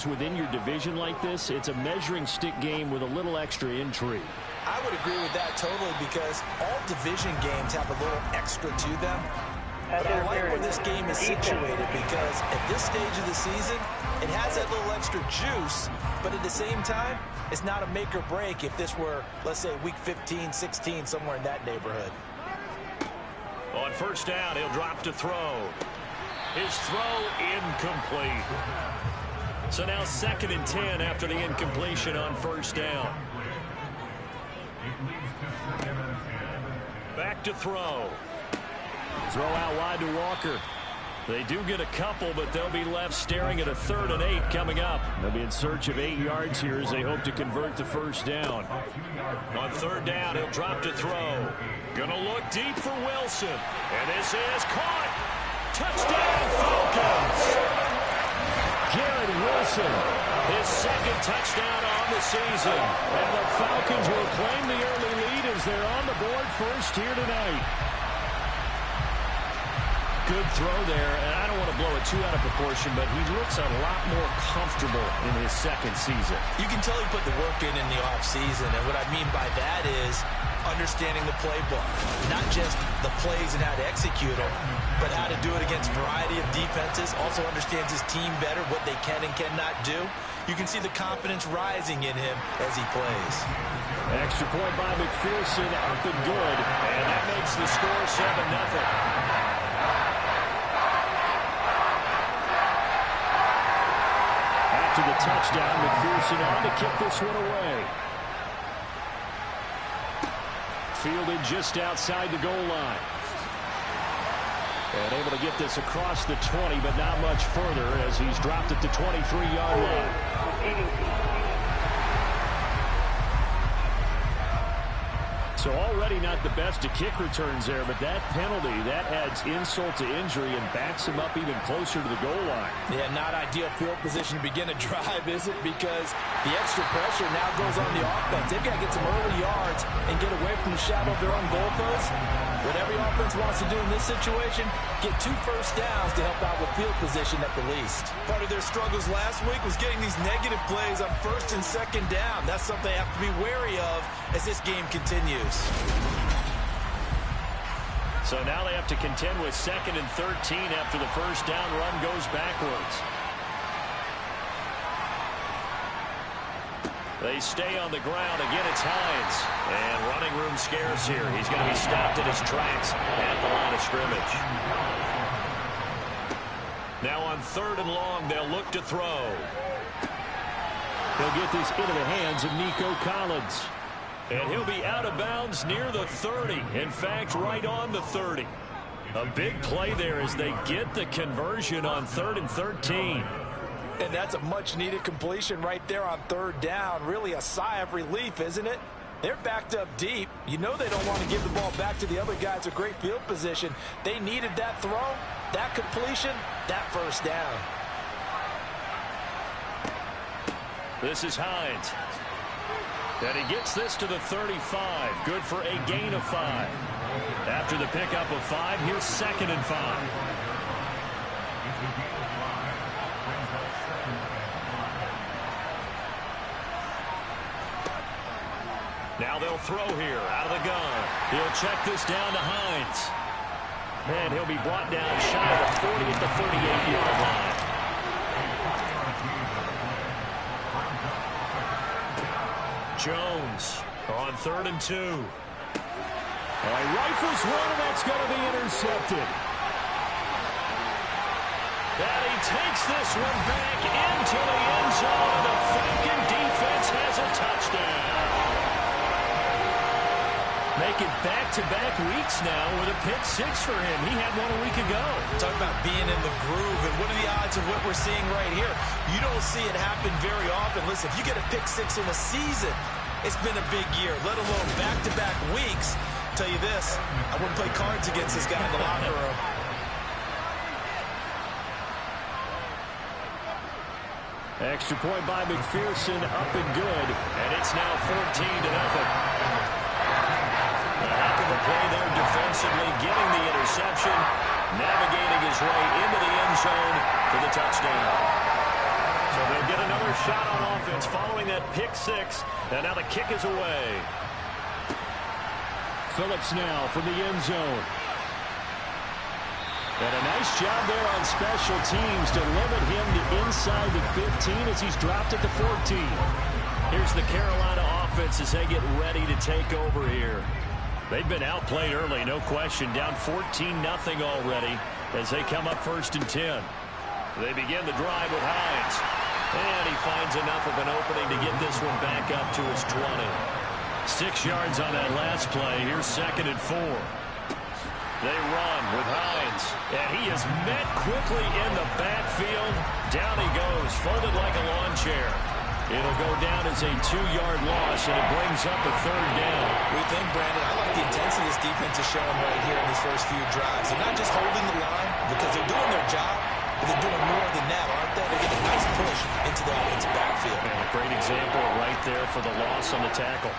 games within your division like this, it's a measuring stick game with a little extra intrigue. I would agree with that totally because all division games have a little extra to them. But I like where this game is situated because at this stage of the season, it has that little extra juice, but at the same time, it's not a make or break if this were, let's say, week 15, 16, somewhere in that neighborhood. On first down, he'll drop to throw. His throw incomplete. So now 2nd and 10 after the incompletion on first down. Back to throw. Throw out wide to Walker. They do get a couple, but they'll be left staring at a 3rd and 8 coming up. They'll be in search of 8 yards here as they hope to convert the first down. On 3rd down, he'll drop to throw. Gonna look deep for Wilson. And this is caught. Touchdown, Falcons! Garrett Wilson, his 2nd touchdown on the season. And the Falcons will claim the early lead as they're on the board first here tonight. Good throw there, and I don't want to blow it too out of proportion, but he looks a lot more comfortable in his 2nd season. You can tell he put the work in the offseason, and what I mean by that is understanding the playbook. Not just the plays and how to execute them, but how to do it against a variety of defenses. Also understands his team better, what they can and cannot do. You can see the confidence rising in him as he plays. Extra point by McPherson, up and good, and that makes the score 7-0. After the touchdown, McPherson on to kick this one away. Fielded just outside the goal line. And able to get this across the 20, but not much further as he's dropped at the 23-yard line. So already not the best of kick returns there, but that penalty, that adds insult to injury and backs him up even closer to the goal line. Yeah, not ideal field position to begin a drive, is it? Because the extra pressure now goes on the offense. They've got to get some early yards and get away from the shadow of their own goalpost. What every offense wants to do in this situation, get 2 first downs to help out with field position at the least. Part of their struggles last week was getting these negative plays on 1st and 2nd down. That's something they have to be wary of as this game continues. So now they have to contend with 2nd and 13 after the first down run goes backwards. They stay on the ground. Again, it's Hines. And running room scarce here. He's going to be stopped in his tracks at the line of scrimmage. Now on 3rd and long, they'll look to throw. He'll get this into the hands of Nico Collins. And he'll be out of bounds near the 30. In fact, right on the 30. A big play there as they get the conversion on 3rd and 13. And that's a much-needed completion right there on 3rd down. Really a sigh of relief, isn't it? They're backed up deep. You know they don't want to give the ball back to the other guys with great field position. They needed that throw, that completion, that first down. This is Hines. And he gets this to the 35. Good for a gain of 5. After the pickup of 5, here's 2nd and 5. Now they'll throw here out of the gun. He'll check this down to Hines. And he'll be brought down shy of the 40 at the 38-yard line. Jones on 3rd and 2. Rifles one, and that's going to be intercepted. And he takes this one back into the end zone. The Falcon defense has a touchdown. Making back-to-back weeks now with a pick 6 for him. He had one a week ago. Talk about being in the groove, and what are the odds of what we're seeing right here? You don't see it happen very often. Listen, if you get a pick 6 in a season, it's been a big year, let alone back-to-back weeks. I'll tell you this, I wouldn't play cards against this guy in the locker room. Extra point by McPherson, up and good, and it's now 14-0. A heck of a play there defensively, getting the interception, navigating his way into the end zone for the touchdown. So they'll get another shot on offense following that pick six. And now the kick is away. Phillips now from the end zone. And a nice job there on special teams to limit him to inside the 15 as he's dropped at the 14. Here's the Carolina offense as they get ready to take over here. They've been outplayed early, no question. Down 14-0 already as they come up 1st and 10. They begin the drive with Hines. And he finds enough of an opening to get this one back up to his 20. 6 yards on that last play. Here's 2nd and 4. They run with Hines. And he is met quickly in the backfield. Down he goes, folded like a lawn chair. It'll go down as a 2-yard loss, and it brings up a 3rd down. We think, Brandon, I like the intensity this defense is showing right here in these first few drives. They're not just holding the line because they're doing their job, but they're doing more than that, aren't they? They're getting a nice push into the offensive backfield. And a great example right there for the loss on the tackle.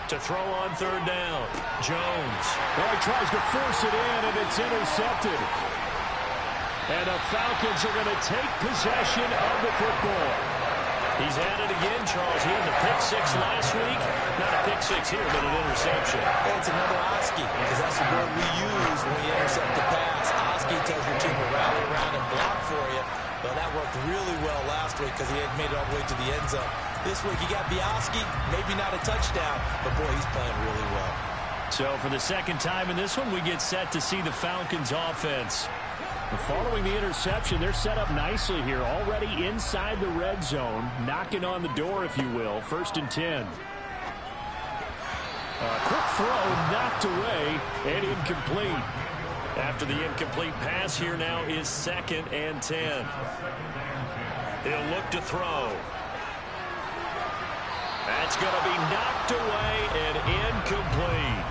To throw on 3rd down, Jones. Well, he tries to force it in, and it's intercepted. And the Falcons are going to take possession of the football. He's at it again, Charles. He had the pick six last week. Not a pick six here, but an interception. Hey, it's another Oski, because that's the word we use when we intercept the pass. Oski tells your team to rally around and block for you. But that worked really well last week because he had made it all the way to the end zone. This week, you got Bioski, maybe not a touchdown, but boy, he's playing really well. So for the 2nd time in this one, we get set to see the Falcons offense. Following the interception, they're set up nicely here, already inside the red zone, knocking on the door, if you will. 1st and 10. Quick throw, knocked away, and incomplete. After the incomplete pass, here now is 2nd and 10. He'll look to throw. That's going to be knocked away and incomplete.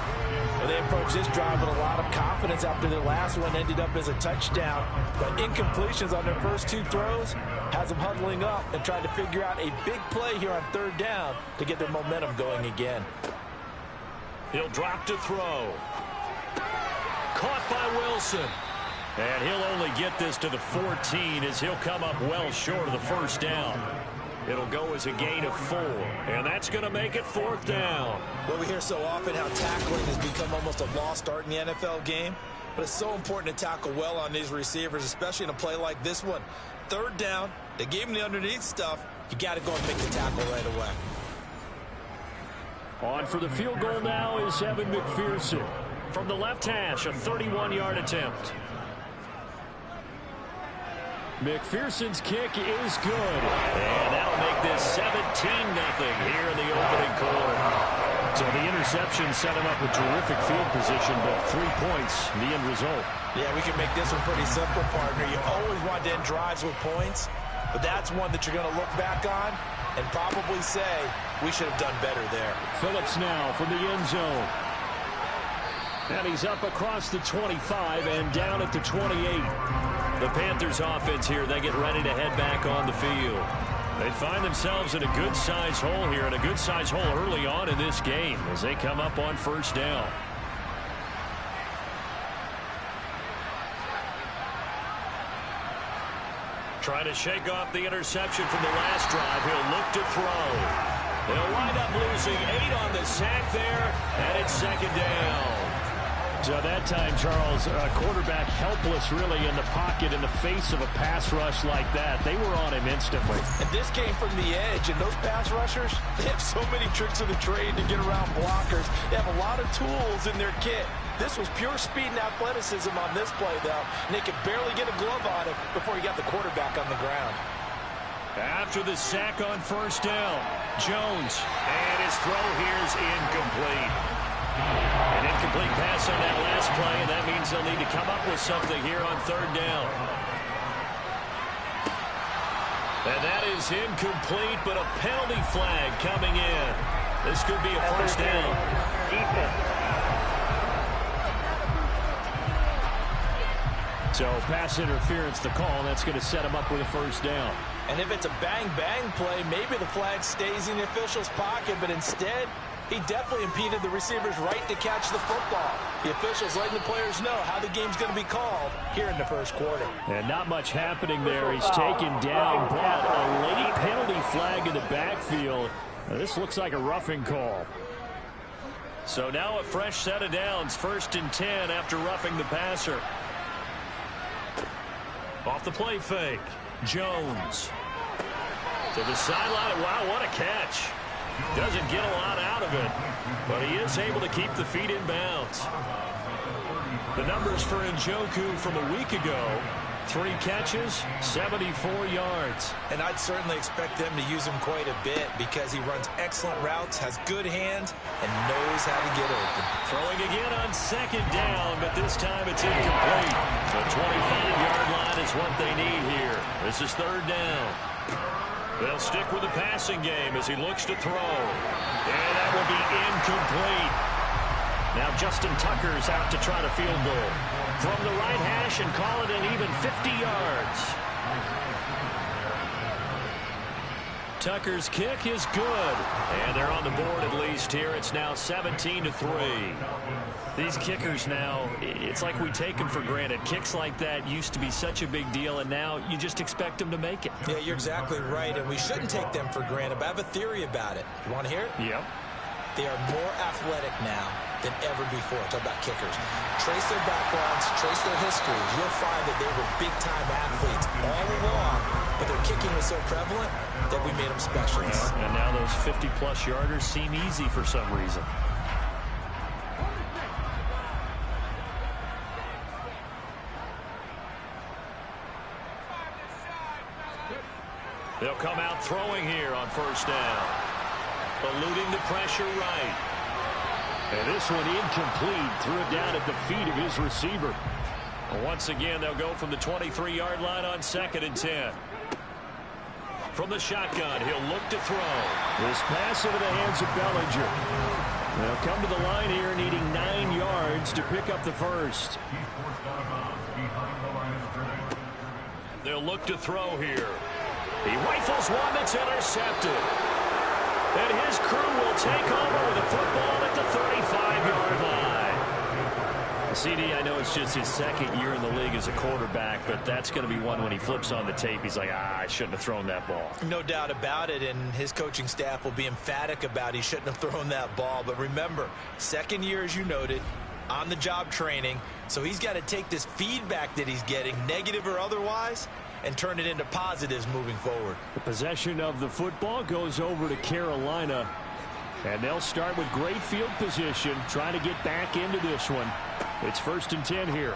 And they approach this drive with a lot of confidence after their last one ended up as a touchdown. But incompletions on their first 2 throws has them huddling up and trying to figure out a big play here on 3rd down to get their momentum going again. He'll drop to throw. Caught by Wilson. And he'll only get this to the 14 as he'll come up well short of the 1st down. It'll go as a gain of 4, and that's going to make it 4th down. Well, we hear so often how tackling has become almost a lost art in the NFL game, but it's so important to tackle well on these receivers, especially in a play like this one. 3rd down, they gave him the underneath stuff. You got to go and make the tackle right away. On for the field goal now is Evan McPherson. From the left hash, a 31-yard attempt. McPherson's kick is good. And that'll make this 17-0 here in the opening quarter. So the interception set him up with terrific field position, but 3 points, the end result. Yeah, we can make this one pretty simple, partner. You always want to end drives with points, but that's one that you're going to look back on and probably say, we should have done better there. Phillips now from the end zone. And he's up across the 25 and down at the 28. The Panthers offense here, they get ready to head back on the field. They find themselves in a good-sized hole here, and a good-sized hole early on in this game as they come up on 1st down. Trying to shake off the interception from the last drive. He'll look to throw. They'll wind up losing 8 on the sack there, and it's 2nd down. So that time, Charles, quarterback helpless really in the pocket in the face of a pass rush like that. They were on him instantly. And this came from the edge, and those pass rushers, they have so many tricks of the trade to get around blockers. They have a lot of tools in their kit. This was pure speed and athleticism on this play, though, and they could barely get a glove on him before he got the quarterback on the ground. After the sack on 1st down, Jones, and his throw here is incomplete. An incomplete pass on that last play, and that means they'll need to come up with something here on 3rd down. And that is incomplete, but a penalty flag coming in. This could be a 1st down. So pass interference the call, and that's going to set him up with a 1st down. And if it's a bang-bang play, maybe the flag stays in the official's pocket, but instead He definitely impeded the receiver's right to catch the football. The officials letting the players know how the game's going to be called here in the first quarter. And not much happening there. He's taken down, but a late penalty flag in the backfield. Now, this looks like a roughing call. So now a fresh set of downs, 1st and 10 after roughing the passer. Off the play fake, Jones. To the sideline. Wow, what a catch. Doesn't get a lot out of it, but he is able to keep the feet in bounds. The numbers for Njoku from a week ago: 3 catches, 74 yards. And I'd certainly expect them to use him quite a bit because he runs excellent routes, has good hands, and knows how to get open. Throwing again on 2nd down, but this time it's incomplete. The 25-yard line is what they need here. This is 3rd down. They'll stick with the passing game as he looks to throw. And that will be incomplete. Now Justin Tucker's out to try the field goal from the right hash and call it an even 50 yards. Tucker's kick is good. And they're on the board at least here. It's now 17-3. These kickers now, it's like we take them for granted. Kicks like that used to be such a big deal, and now you just expect them to make it. Yeah, you're exactly right, and we shouldn't take them for granted, but I have a theory about it. You want to hear it? Yep. They are more athletic now than ever before. Talk about kickers. Trace their backgrounds, trace their histories. You'll find that they were big-time athletes all along, but their kicking was so prevalent that we made them specialists. And now those 50-plus yarders seem easy for some reason. They'll come out throwing here on 1st down. Eluding the pressure right. And this one incomplete. Threw it down at the feet of his receiver. Once again, they'll go from the 23-yard line on 2nd and 10. From the shotgun, he'll look to throw. This pass into the hands of Bellinger. They'll come to the line here needing 9 yards to pick up the first. They'll look to throw here. He rifles one that's intercepted. And his crew will take over with a football at the 35-yard line. CD, I know it's just his 2nd year in the league as a quarterback, but that's going to be one when he flips on the tape. He's like, I shouldn't have thrown that ball. No doubt about it, and his coaching staff will be emphatic about he shouldn't have thrown that ball. But remember, 2nd year, as you noted, on-the-job training, so he's got to take this feedback that he's getting, negative or otherwise, and turn it into positives moving forward. The possession of the football goes over to Carolina, and they'll start with great field position, trying to get back into this one. It's 1st and 10 here.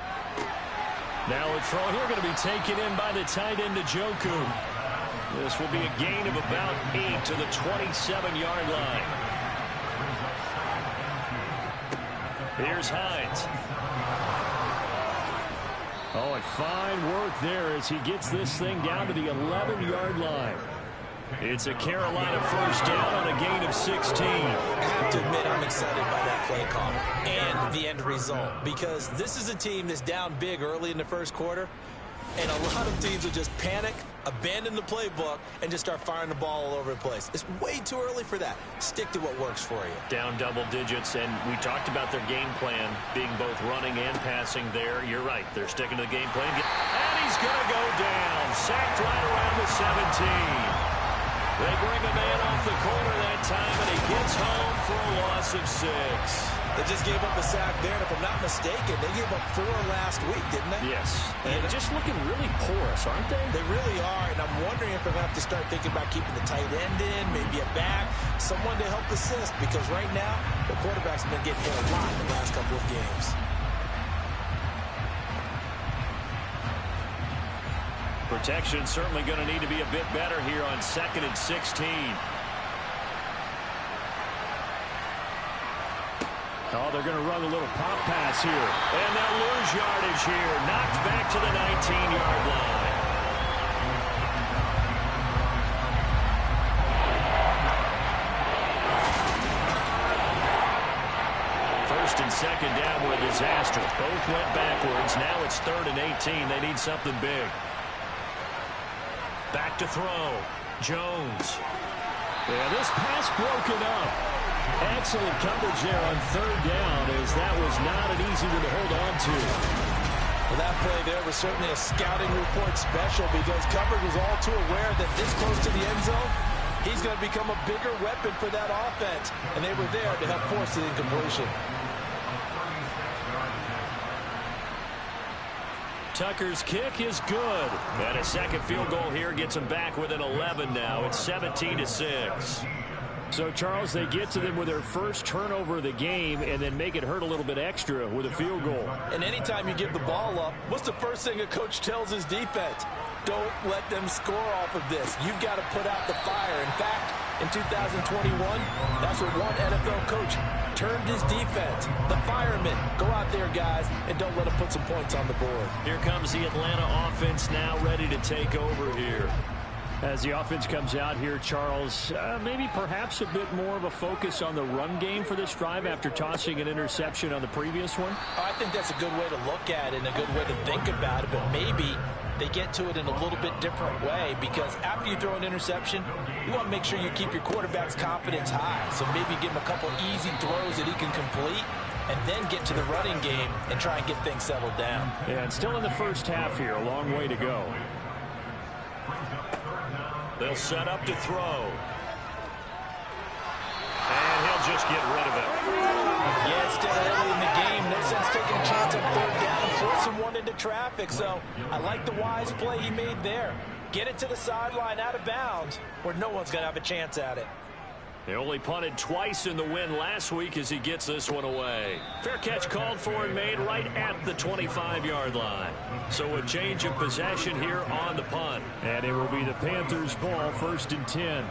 Now a throw here going to be taken in by the tight end Njoku. This will be a gain of about 8 to the 27-yard line. Here's Hines. Oh, and fine work there as he gets this thing down to the 11-yard line. It's a Carolina 1st down on a gain of 16. I have to admit I'm excited by that play call and the end result because this is a team that's down big early in the 1st quarter, and a lot of teams will just panic, abandon the playbook, and just start firing the ball all over the place. It's way too early for that. Stick to what works for you. Down double digits, and we talked about their game plan being both running and passing there. You're right. They're sticking to the game plan. And he's going to go down. Sacked right around the 17. They bring a man off the corner that time, and he gets home for a loss of 6. They just gave up a sack there, and if I'm not mistaken, they gave up 4 last week, didn't they? Yes. And just looking really porous, aren't they? They really are, and I'm wondering if they're going to have to start thinking about keeping the tight end in, maybe a back, someone to help assist, because right now, the quarterback's been getting hit a lot in the last couple of games. Protection certainly going to need to be a bit better here on 2nd and 16. Oh, they're going to run a little pop pass here. And they'll lose yardage here. Knocked back to the 19-yard line. First and 2nd down were a disaster. Both went backwards. Now it's 3rd and 18. They need something big. Back to throw. Jones. Yeah, this pass broken up. Excellent coverage there on third down, as that was not an easy one to hold on to. Well, that play there was certainly a scouting report special, because coverage was all too aware that this close to the end zone, he's going to become a bigger weapon for that offense, and they were there to help force the incompletion. Tucker's kick is good. And a second field goal here gets them back within 11 now. It's 17-6. So, Charles, they get to them with their first turnover of the game and then make it hurt a little bit extra with a field goal. And anytime you give the ball up, what's the first thing a coach tells his defense? Don't let them score off of this. You've got to put out the fire. In fact, in 2021, that's what one NFL coach termed his defense. The firemen. Go out there, guys, and don't let them put some points on the board. Here comes the Atlanta offense now ready to take over here. As the offense comes out here, Charles, maybe perhaps a bit more of a focus on the run game for this drive after tossing an interception on the previous one? I think that's a good way to look at it and a good way to think about it, but maybe they get to it in a little bit different way, because after you throw an interception, you want to make sure you keep your quarterback's confidence high. So maybe give him a couple easy throws that he can complete, and then get to the running game and try and get things settled down. Yeah, and still in the first half here, a long way to go. They'll set up to throw. And he'll just get rid of it. Yeah, it's still early in the game. No sense taking a chance on third down and forcing one into traffic. So I like the wise play he made there. Get it to the sideline out of bounds where no one's going to have a chance at it. They only punted twice in the win last week as he gets this one away. Fair catch called for and made right at the 25-yard line. So a change of possession here on the punt. And it will be the Panthers' ball, 1st and 10.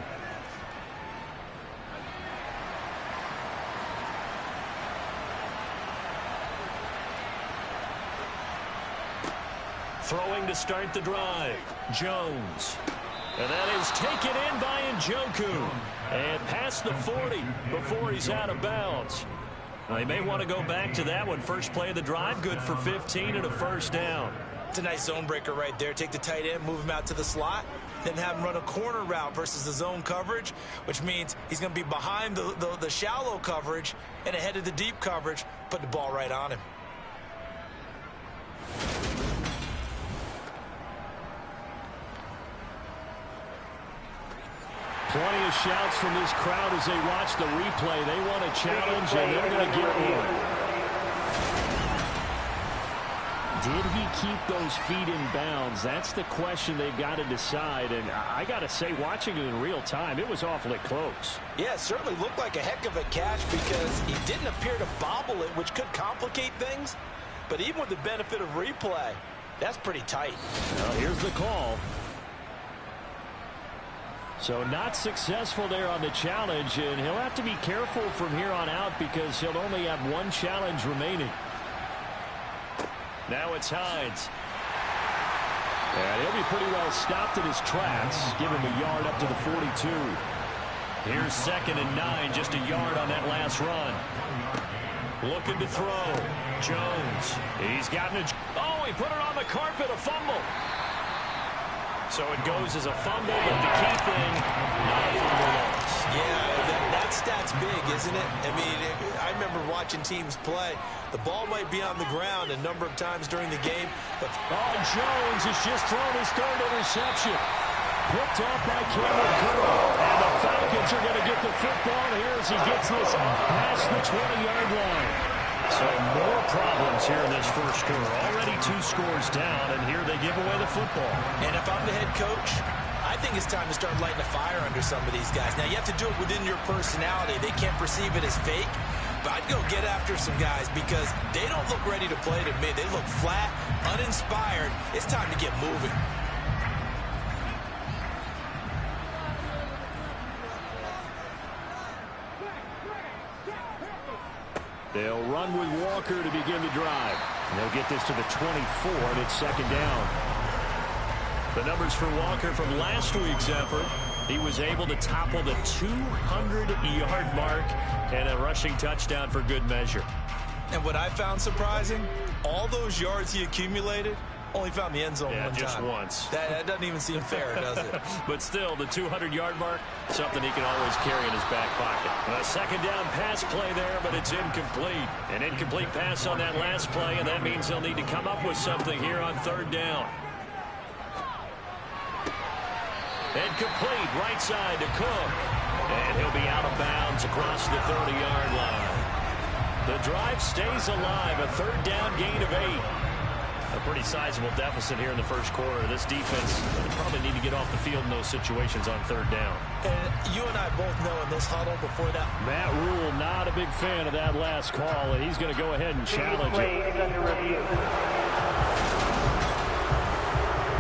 Throwing to start the drive. Jones. And that is taken in by Njoku. And past the 40 before he's out of bounds. Now, they may want to go back to that one. First play of the drive, good for 15 and a first down. It's a nice zone breaker right there. Take the tight end, move him out to the slot, then have him run a corner route versus the zone coverage, which means he's going to be behind the shallow coverage and ahead of the deep coverage, put the ball right on him. Plenty of shouts from this crowd as they watch the replay. They want a challenge, and they're going to get one. Did he keep those feet in bounds? That's the question they've got to decide. And I got to say, watching it in real time, it was awfully close. Yeah, it certainly looked like a heck of a catch because he didn't appear to bobble it, which could complicate things. But even with the benefit of replay, that's pretty tight. Well, here's the call. So not successful there on the challenge, and he'll have to be careful from here on out because he'll only have one challenge remaining. Now it's Hines. And he'll be pretty well stopped in his tracks. Give him a yard up to the 42. Here's 2nd and 9, just a yard on that last run. Looking to throw. Jones. He's gotten a... Oh, he put it on the carpet, a fumble. So it goes as a fumble, but the key thing, not a fumble loss. Yeah, that stat's big, isn't it? I mean, I remember watching teams play. The ball might be on the ground a number of times during the game, but... Oh, Jones has just thrown his 3rd interception. Picked off by Cameron Curl. And the Falcons are going to get the football here as he gets this past the 20-yard line. So more problems here in this first quarter. Already 2 scores down, and here they give away the football. And if I'm the head coach, I think it's time to start lighting a fire under some of these guys. Now, you have to do it within your personality. They can't perceive it as fake, but I'd go get after some guys because they don't look ready to play to me. They look flat, uninspired. It's time to get moving. They'll run with Walker to begin the drive. And they'll get this to the 24, and it's 2nd down. The numbers for Walker from last week's effort. He was able to topple the 200-yard mark and a rushing touchdown for good measure. And what I found surprising, all those yards he accumulated Only found the end zone one just time. once. That doesn't even seem fair, does it? But still, the 200-yard mark, something he can always carry in his back pocket. A second down pass play there, but it's incomplete. An incomplete pass on that last play, and that means he'll need to come up with something here on third down. And complete, right side to Cook. And he'll be out of bounds across the 30-yard line. The drive stays alive, a third down gain of 8. A pretty sizable deficit here in the first quarter. This defense probably need to get off the field in those situations on third down. And you and I both know in this huddle before that. Matt Rule, not a big fan of that last call, and he's going to go ahead and challenge it.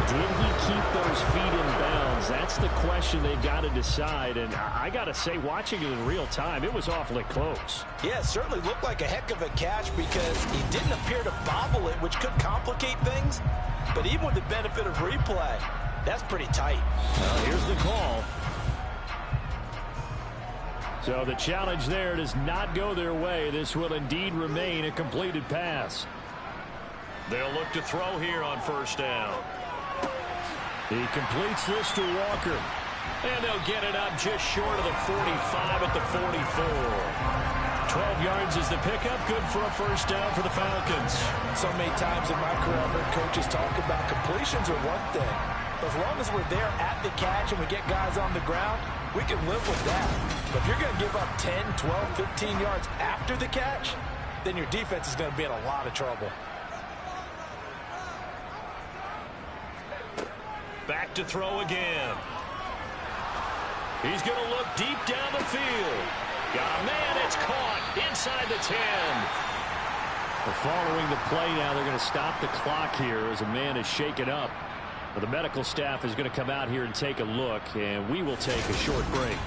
Did he keep those feet in bounds? That's the question they've got to decide. And I got to say, watching it in real time, it was awfully close. Yeah, it certainly looked like a heck of a catch because he didn't appear to bobble it, which could complicate things. But even with the benefit of replay, that's pretty tight. Well, here's the call. So the challenge there does not go their way. This will indeed remain a completed pass. They'll look to throw here on first down. He completes this to Walker. And they'll get it up just short of the 45 at the 44. 12 yards is the pickup. Good for a first down for the Falcons. So many times in my career, I've heard coaches talk about completions are one thing. But as long as we're there at the catch and we get guys on the ground, we can live with that. But if you're going to give up 10, 12, 15 yards after the catch, then your defense is going to be in a lot of trouble. Back to throw again. He's going to look deep down the field. Got a man. It's caught inside the 10. Following the play now, they're going to stop the clock here as a man is shaken up. The medical staff is going to come out here and take a look, and we will take a short break.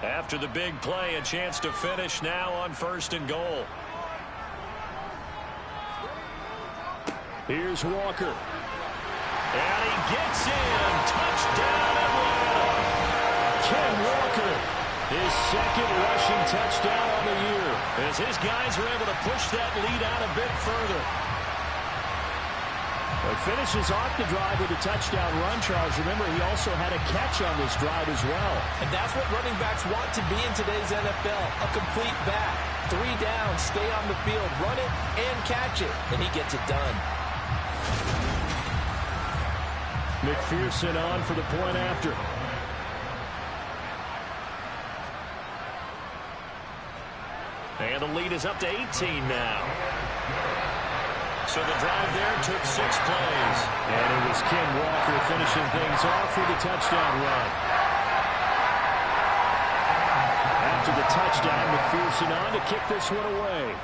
After the big play, a chance to finish now on first and goal. Here's Walker. And he gets in. Touchdown, Atlanta. Ken Walker, his second rushing touchdown on the year. As his guys are able to push that lead out a bit further. He finishes off the drive with a touchdown run, Charles. Remember, he also had a catch on this drive as well. And that's what running backs want to be in today's NFL, a complete back. 3 down, stay on the field, run it, and catch it. And he gets it done. McPherson on for the point after. And the lead is up to 18 now. So the drive there took 6 plays. And it was Ken Walker finishing things off with a touchdown run. After the touchdown, McPherson on to kick this one away.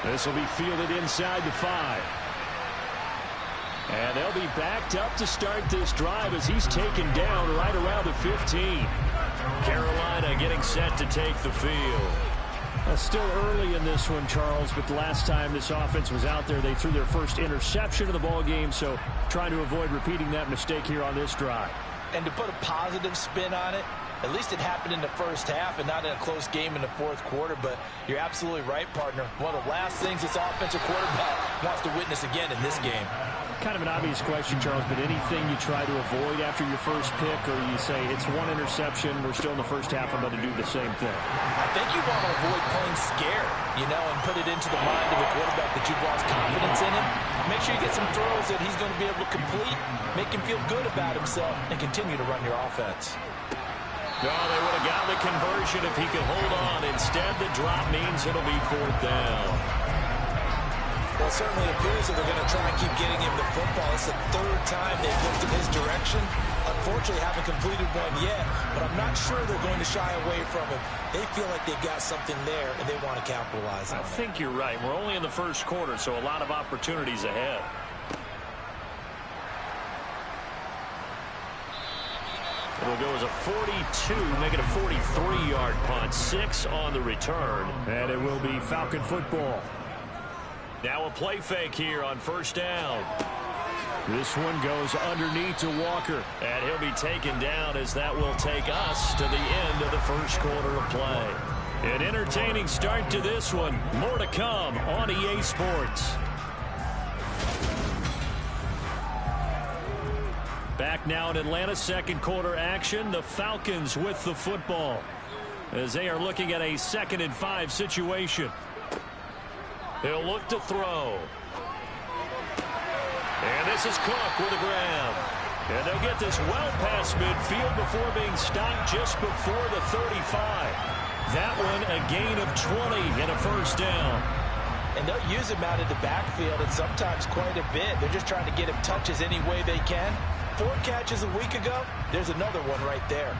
This will be fielded inside the 5. And they'll be backed up to start this drive as he's taken down right around the 15. Carolina getting set to take the field. Still early in this one, Charles, but the last time this offense was out there, they threw their first interception of the ball game, so trying to avoid repeating that mistake here on this drive. And to put a positive spin on it, at least it happened in the first half and not in a close game in the fourth quarter, but you're absolutely right, partner. One of the last things this offensive quarterback wants to witness again in this game. Kind of an obvious question, Charles, but anything you try to avoid after your first pick, or you say it's one interception, we're still in the first half, I'm going to do the same thing? I think you want to avoid playing scared, and put it into the mind of the quarterback that you've lost confidence in him. Make sure you get some throws that he's going to be able to complete, make him feel good about himself, and continue to run your offense. No, they would have gotten the conversion if he could hold on. Instead, the drop means it'll be 4th down. Well, it certainly appears that they're going to try and keep getting him the football. It's the 3rd time they've looked in his direction. Unfortunately, haven't completed one yet, but I'm not sure they're going to shy away from him. They feel like they've got something there, and they want to capitalize on it. I think you're right. We're only in the first quarter, so a lot of opportunities ahead. It'll go as a 42, making a 43-yard punt. 6 on the return. And it will be Falcon football. Now a play fake here on first down. This one goes underneath to Walker. And he'll be taken down as that will take us to the end of the first quarter of play. An entertaining start to this one. More to come on EA Sports. Back now in Atlanta, second quarter action. The Falcons with the football as they are looking at a 2nd and 5 situation. He'll look to throw. And this is Cook with a grab. And they'll get this well past midfield before being stopped just before the 35. That one a gain of 20 and a first down. And they'll use him out of the backfield, and sometimes quite a bit. They're just trying to get him touches any way they can. 4 catches a week ago, there's another one right there.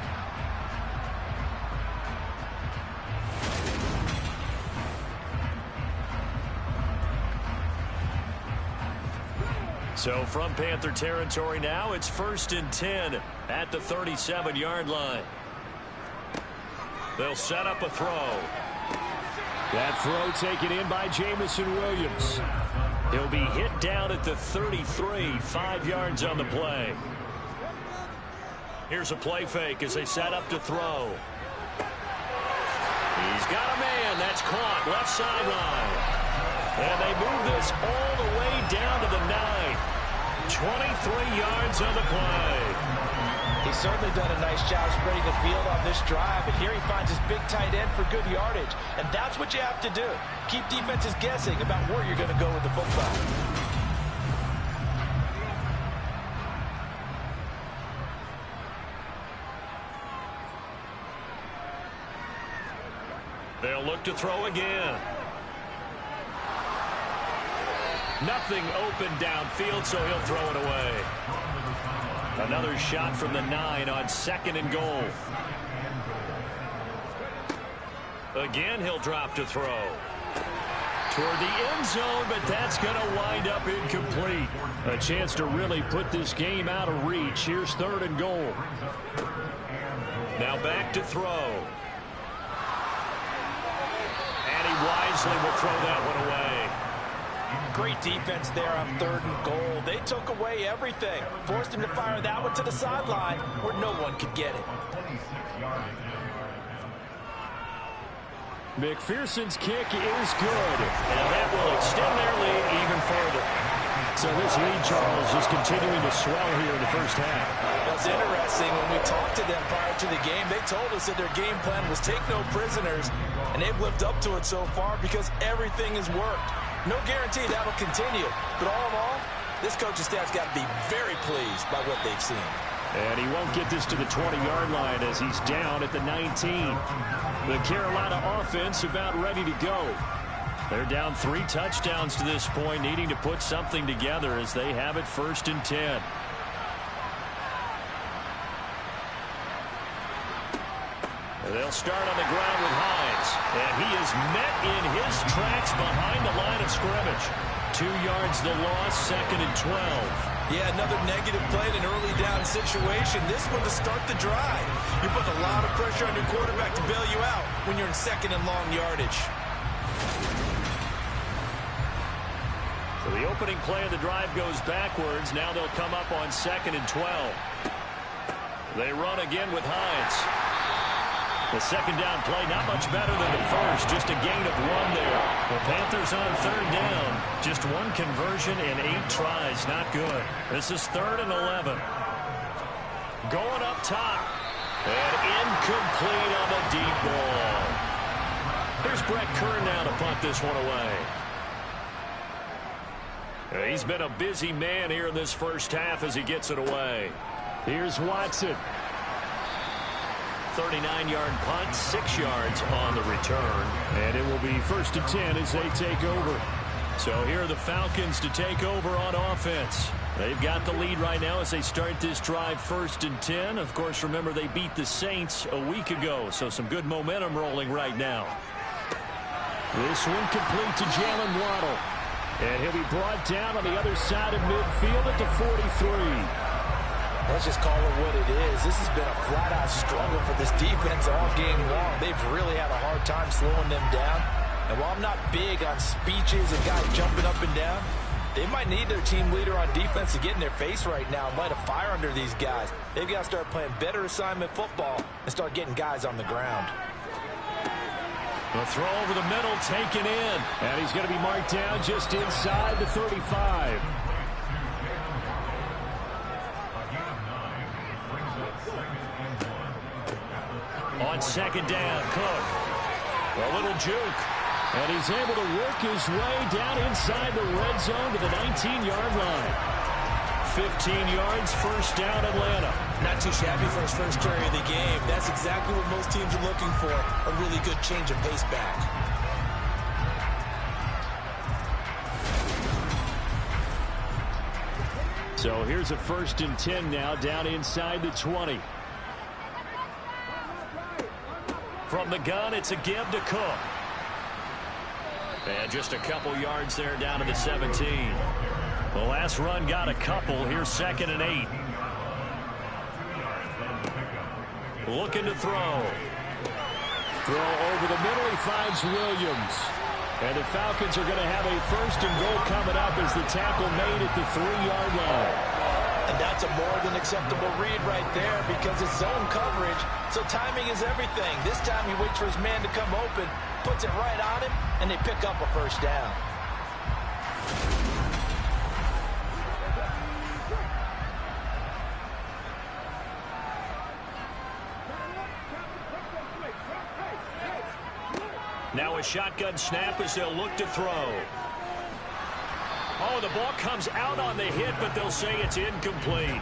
So from Panther territory now, it's 1st and 10 at the 37-yard line. They'll set up a throw. That throw taken in by Jamison Williams. He'll be hit down at the 33, 5 yards on the play. Here's a play fake as they set up to throw. He's got a man. That's caught left sideline. And they move this all the way down to the 9. 23 yards on the play. He's certainly done a nice job spreading the field on this drive, and here he finds his big tight end for good yardage. And that's what you have to do. Keep defenses guessing about where you're going to go with the football. They'll look to throw again. Nothing open downfield, so he'll throw it away. Another shot from the 9 on 2nd and goal. Again, he'll drop to throw. Toward the end zone, but that's going to wind up incomplete. A chance to really put this game out of reach. Here's 3rd and goal. Now back to throw. And he wisely will throw that one away. Great defense there on 3rd and goal. They took away everything. Forced him to fire that one to the sideline where no one could get it. McPherson's kick is good. And that will extend their lead even further. So this lead, Charles, is continuing to swell here in the first half. That's interesting. When we talked to them prior to the game, they told us that their game plan was take no prisoners. And they've lived up to it so far because everything has worked. No guarantee that will continue. But all in all, this coaching staff's got to be very pleased by what they've seen. And he won't get this to the 20-yard line as he's down at the 19. The Carolina offense about ready to go. They're down 3 touchdowns to this point, needing to put something together as they have it 1st and 10. They'll start on the ground with Hines. And he is met in his tracks behind the line of scrimmage. 2 yards the loss, 2nd and 12. Yeah, another negative play in an early down situation. This one to start the drive. You're putting a lot of pressure on your quarterback to bail you out when you're in 2nd and long yardage. So the opening play of the drive goes backwards. Now they'll come up on 2nd and 12. They run again with Hines. The second down play, not much better than the first, just a gain of 1 there. The Panthers on 3rd down. Just 1 conversion and 8 tries, not good. This is 3rd and 11. Going up top. And incomplete on the deep ball. Here's Brett Kern now to punt this one away. He's been a busy man here in this first half as he gets it away. Here's Watson. 39-yard punt, 6 yards on the return. And it will be 1st and 10 as they take over. So here are the Falcons to take over on offense. They've got the lead right now as they start this drive 1st and 10. Of course, remember they beat the Saints a week ago, so some good momentum rolling right now. This one complete to Jalen Waddle. And he'll be brought down on the other side of midfield at the 43. Let's just call it what it is. This has been a flat-out struggle for this defense all game long. They've really had a hard time slowing them down. And while I'm not big on speeches and guys jumping up and down, They might need their team leader on defense to get in their face right now and light a fire under these guys. They've got to start playing better assignment football and start getting guys on the ground. The throw over the middle taken in. And he's going to be marked down just inside the 35. On second down, Cook. A little juke. And he's able to work his way down inside the red zone to the 19-yard line. 15 yards, first down, Atlanta. Not too shabby for his first carry of the game. That's exactly what most teams are looking for, a really good change of pace back. So here's a 1st and 10 now, down inside the 20. From the gun, it's a give to Cook. And just a couple yards there down to the 17. The last run got a couple. Here's 2nd and 8. Looking to throw. Throw over the middle. He finds Williams. And the Falcons are going to have a 1st and goal coming up as the tackle made at the 3-yard line. And that's a more than acceptable read right there because it's zone coverage, so timing is everything. This time he waits for his man to come open, puts it right on him, and they pick up a 1st down. Now a shotgun snap as they'll look to throw. Oh, the ball comes out on the hit, but they'll say it's incomplete.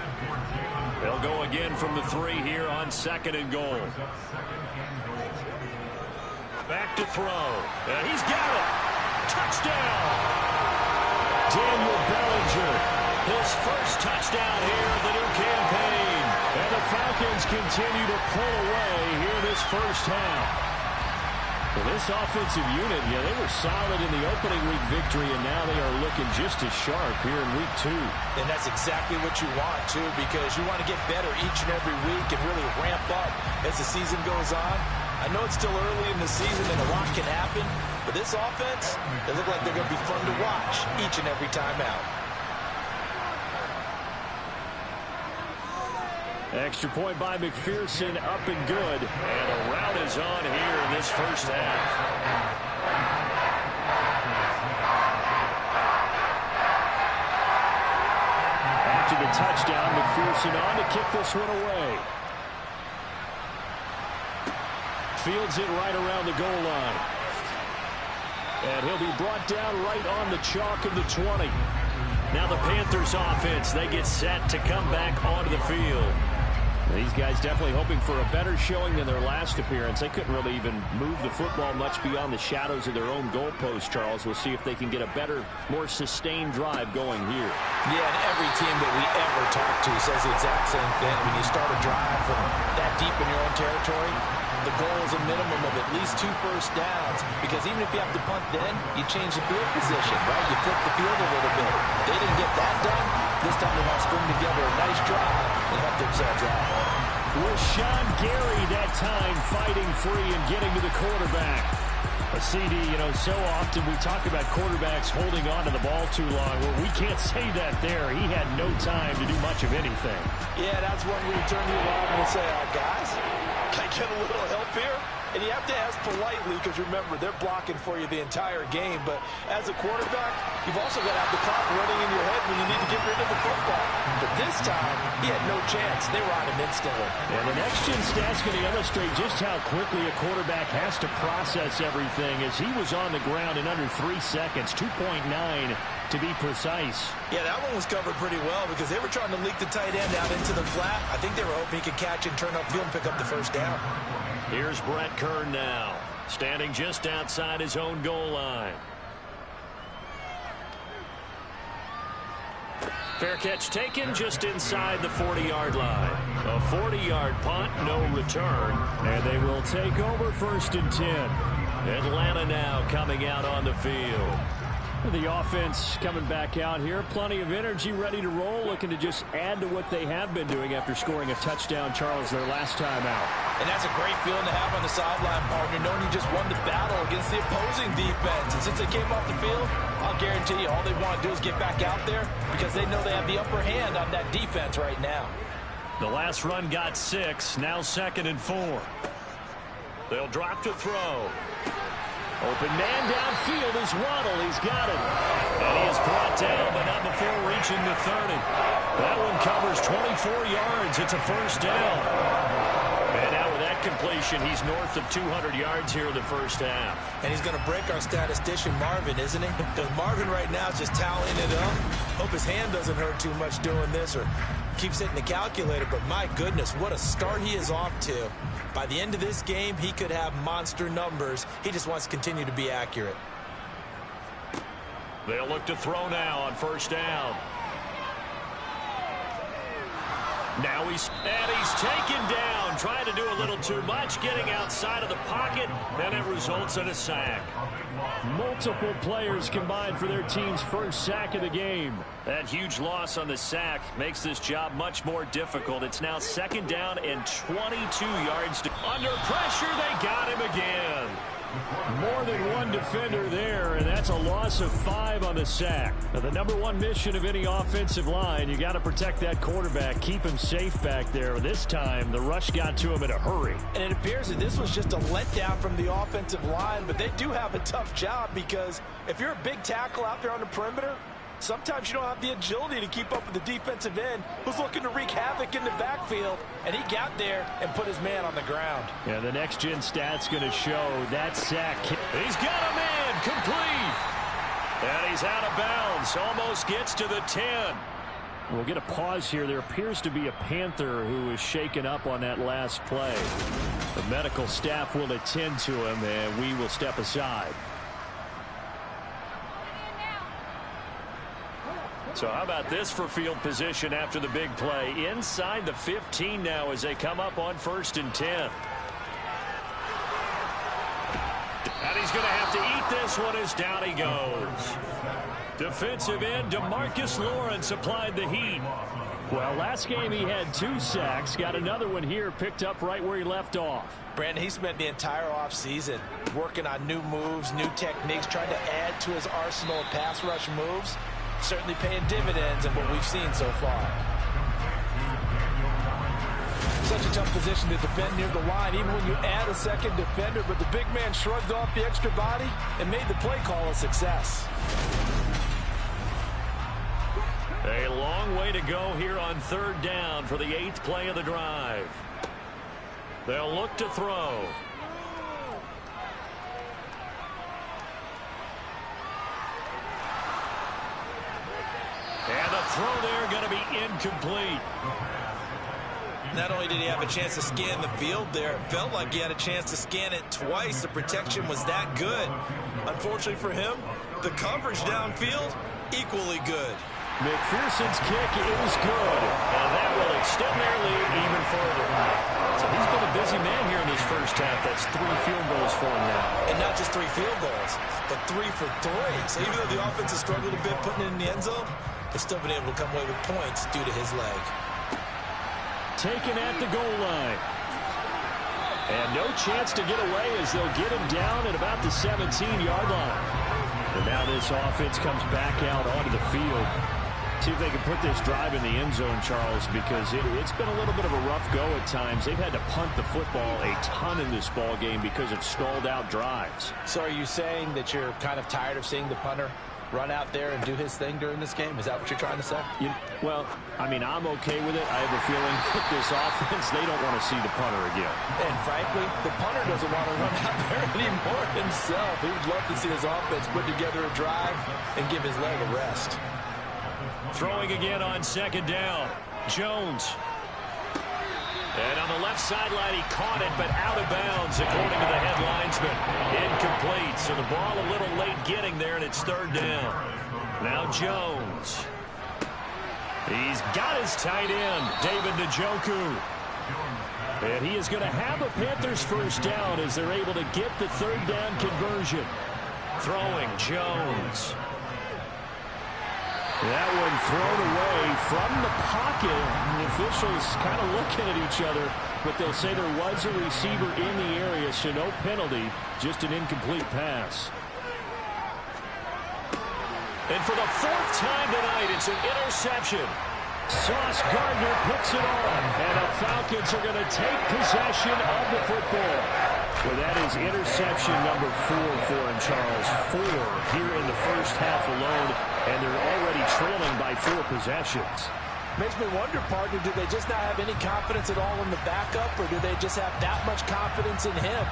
They'll go again from the 3 here on 2nd and goal. Back to throw. And he's got it. Touchdown. Daniel Bellinger. His first touchdown here of the new campaign. And the Falcons continue to pull away here this first half. Well, this offensive unit, they were solid in the opening week victory, and now they are looking just as sharp here in week 2. And that's exactly what you want, too, because you want to get better each and every week and really ramp up as the season goes on. I know it's still early in the season and a lot can happen, but this offense, they look like they're going to be fun to watch each and every time out. Extra point by McPherson, up and good. And a rout is on here in this first half. After the touchdown, McPherson on to kick this one away. Fields it right around the goal line. And he'll be brought down right on the chalk of the 20. Now the Panthers offense, they get set to come back onto the field. These guys definitely hoping for a better showing than their last appearance. They couldn't really even move the football much beyond the shadows of their own goalpost, Charles. We'll see if they can get a better, more sustained drive going here. Yeah, and every team that we ever talk to says the exact same thing. When you start a drive from that deep in your own territory, the goal is a minimum of at least 2 first downs, because even if you have to punt then, you change the field position, right? You flip the field a little bit. They didn't get that done. This time they want to string together a nice drive and help themselves out. Rashawn Gary that time fighting free and getting to the quarterback. A CD, so often we talk about quarterbacks holding on to the ball too long. Well, we can't say that there. He had no time to do much of anything. Yeah, that's when we turn you around and say, guys, can I get a little help here? And you have to ask politely because, remember, they're blocking for you the entire game. But as a quarterback, you've also got to have the clock running in your head when you need to get rid of the football. But this time, he had no chance. They were on him instantly. And the next-gen stats going to illustrate just how quickly a quarterback has to process everything, as he was on the ground in under 3 seconds, 2.9 to be precise. Yeah, that one was covered pretty well because they were trying to leak the tight end out into the flat. I think they were hoping he could catch and turn upfield and pick up the first down. Here's Brett Kern now, standing just outside his own goal line. Fair catch taken just inside the 40-yard line. A 40-yard punt, no return, and they will take over 1st and 10. Atlanta now coming out on the field. The offense coming back out here. Plenty of energy, ready to roll, looking to just add to what they have been doing after scoring a touchdown, Charles, their last time out. And that's a great feeling to have on the sideline, partner, knowing you just won the battle against the opposing defense. And since they came off the field, I'll guarantee you all they want to do is get back out there because they know they have the upper hand on that defense right now. The last run got 6, now 2nd and 4. They'll drop to throw. Open man downfield is Waddle. He's got it. And he is brought down, but not before reaching the 30. That one covers 24 yards. It's a first down. And now with that completion, he's north of 200 yards here in the first half. And he's going to break our statistician Marvin, isn't he? Because Marvin right now is just tallying it up. Hope his hand doesn't hurt too much doing this or keeps hitting the calculator. But my goodness, what a start he is off to. By the end of this game, he could have monster numbers. He just wants to continue to be accurate. They'll look to throw now on first down. Now he's taken down, trying to do a little too much, getting outside of the pocket, and it results in a sack. Multiple players combined for their team's first sack of the game. That huge loss on the sack makes this job much more difficult. It's now 2nd down and 22 yards. Under pressure, they got him again. More than one defender there, and that's a loss of 5 on the sack. Now, the #1 mission of any offensive line, you got to protect that quarterback, keep him safe back there. This time, the rush got to him in a hurry. And it appears that this was just a letdown from the offensive line, but they do have a tough job because if you're a big tackle out there on the perimeter, sometimes you don't have the agility to keep up with the defensive end who's looking to wreak havoc in the backfield, and he got there and put his man on the ground. Yeah, the next-gen stat's going to show that sack. He's got a man complete. And he's out of bounds. Almost gets to the 10. We'll get a pause here. There appears to be a Panther who is shaken up on that last play. The medical staff will attend to him, and we will step aside. So how about this for field position after the big play? Inside the 15 now as they come up on 1st and 10. And he's going to have to eat this one as down he goes. Defensive end DeMarcus Lawrence applied the heat. Well, last game he had 2 sacks. Got another one here picked up right where he left off. Brandon, he spent the entire offseason working on new moves, new techniques, trying to add to his arsenal of pass rush moves. Certainly paying dividends in what we've seen so far. Such a tough position to defend near the line, even when you add a second defender, but the big man shrugged off the extra body and made the play call a success. A long way to go here on 3rd down for the 8th play of the drive. They'll look to throw. And the throw there going to be incomplete. Not only did he have a chance to scan the field there, it felt like he had a chance to scan it twice. The protection was that good. Unfortunately for him, the coverage downfield, equally good. McPherson's kick is good. And that will extend their lead even further. So he's been a busy man here in this first half. That's 3 field goals for him now. And not just 3 field goals, but 3 for 3. So even though the offense has struggled a bit putting it in the end zone, they've still been able to come away with points due to his leg. Taken at the goal line. And no chance to get away as they'll get him down at about the 17-yard line. And now this offense comes back out onto the field. See if they can put this drive in the end zone, Charles, because it's been a little bit of a rough go at times. They've had to punt the football a ton in this ball game because of stalled-out drives. So are you saying that you're kind of tired of seeing the punter run out there and do his thing during this game? Is that what you're trying to say? Well, I mean, I'm okay with it. I have a feeling with this offense, they don't want to see the punter again. And frankly, the punter doesn't want to run out there anymore himself. He would love to see his offense put together a drive and give his leg a rest. Throwing again on 2nd down. Jones. And on the left sideline, he caught it, but out of bounds, according to the head linesman. Incomplete, so the ball a little late getting there, and it's 3rd down. Now Jones. He's got his tight end, David Njoku. And he is going to have a Panthers first down as they're able to get the 3rd down conversion. Throwing Jones. That one thrown away from the pocket. The officials kind of looking at each other, but they'll say there was a receiver in the area, so no penalty, just an incomplete pass. And for the fourth time tonight, it's an interception. Sauce Gardner puts it on, and the Falcons are going to take possession of the football. Well, that is interception number 4 for him, Charles. 4 here in the first half alone, and they're already trailing by 4 possessions. Makes me wonder, partner, do they just not have any confidence at all in the backup, or do they just have that much confidence in him?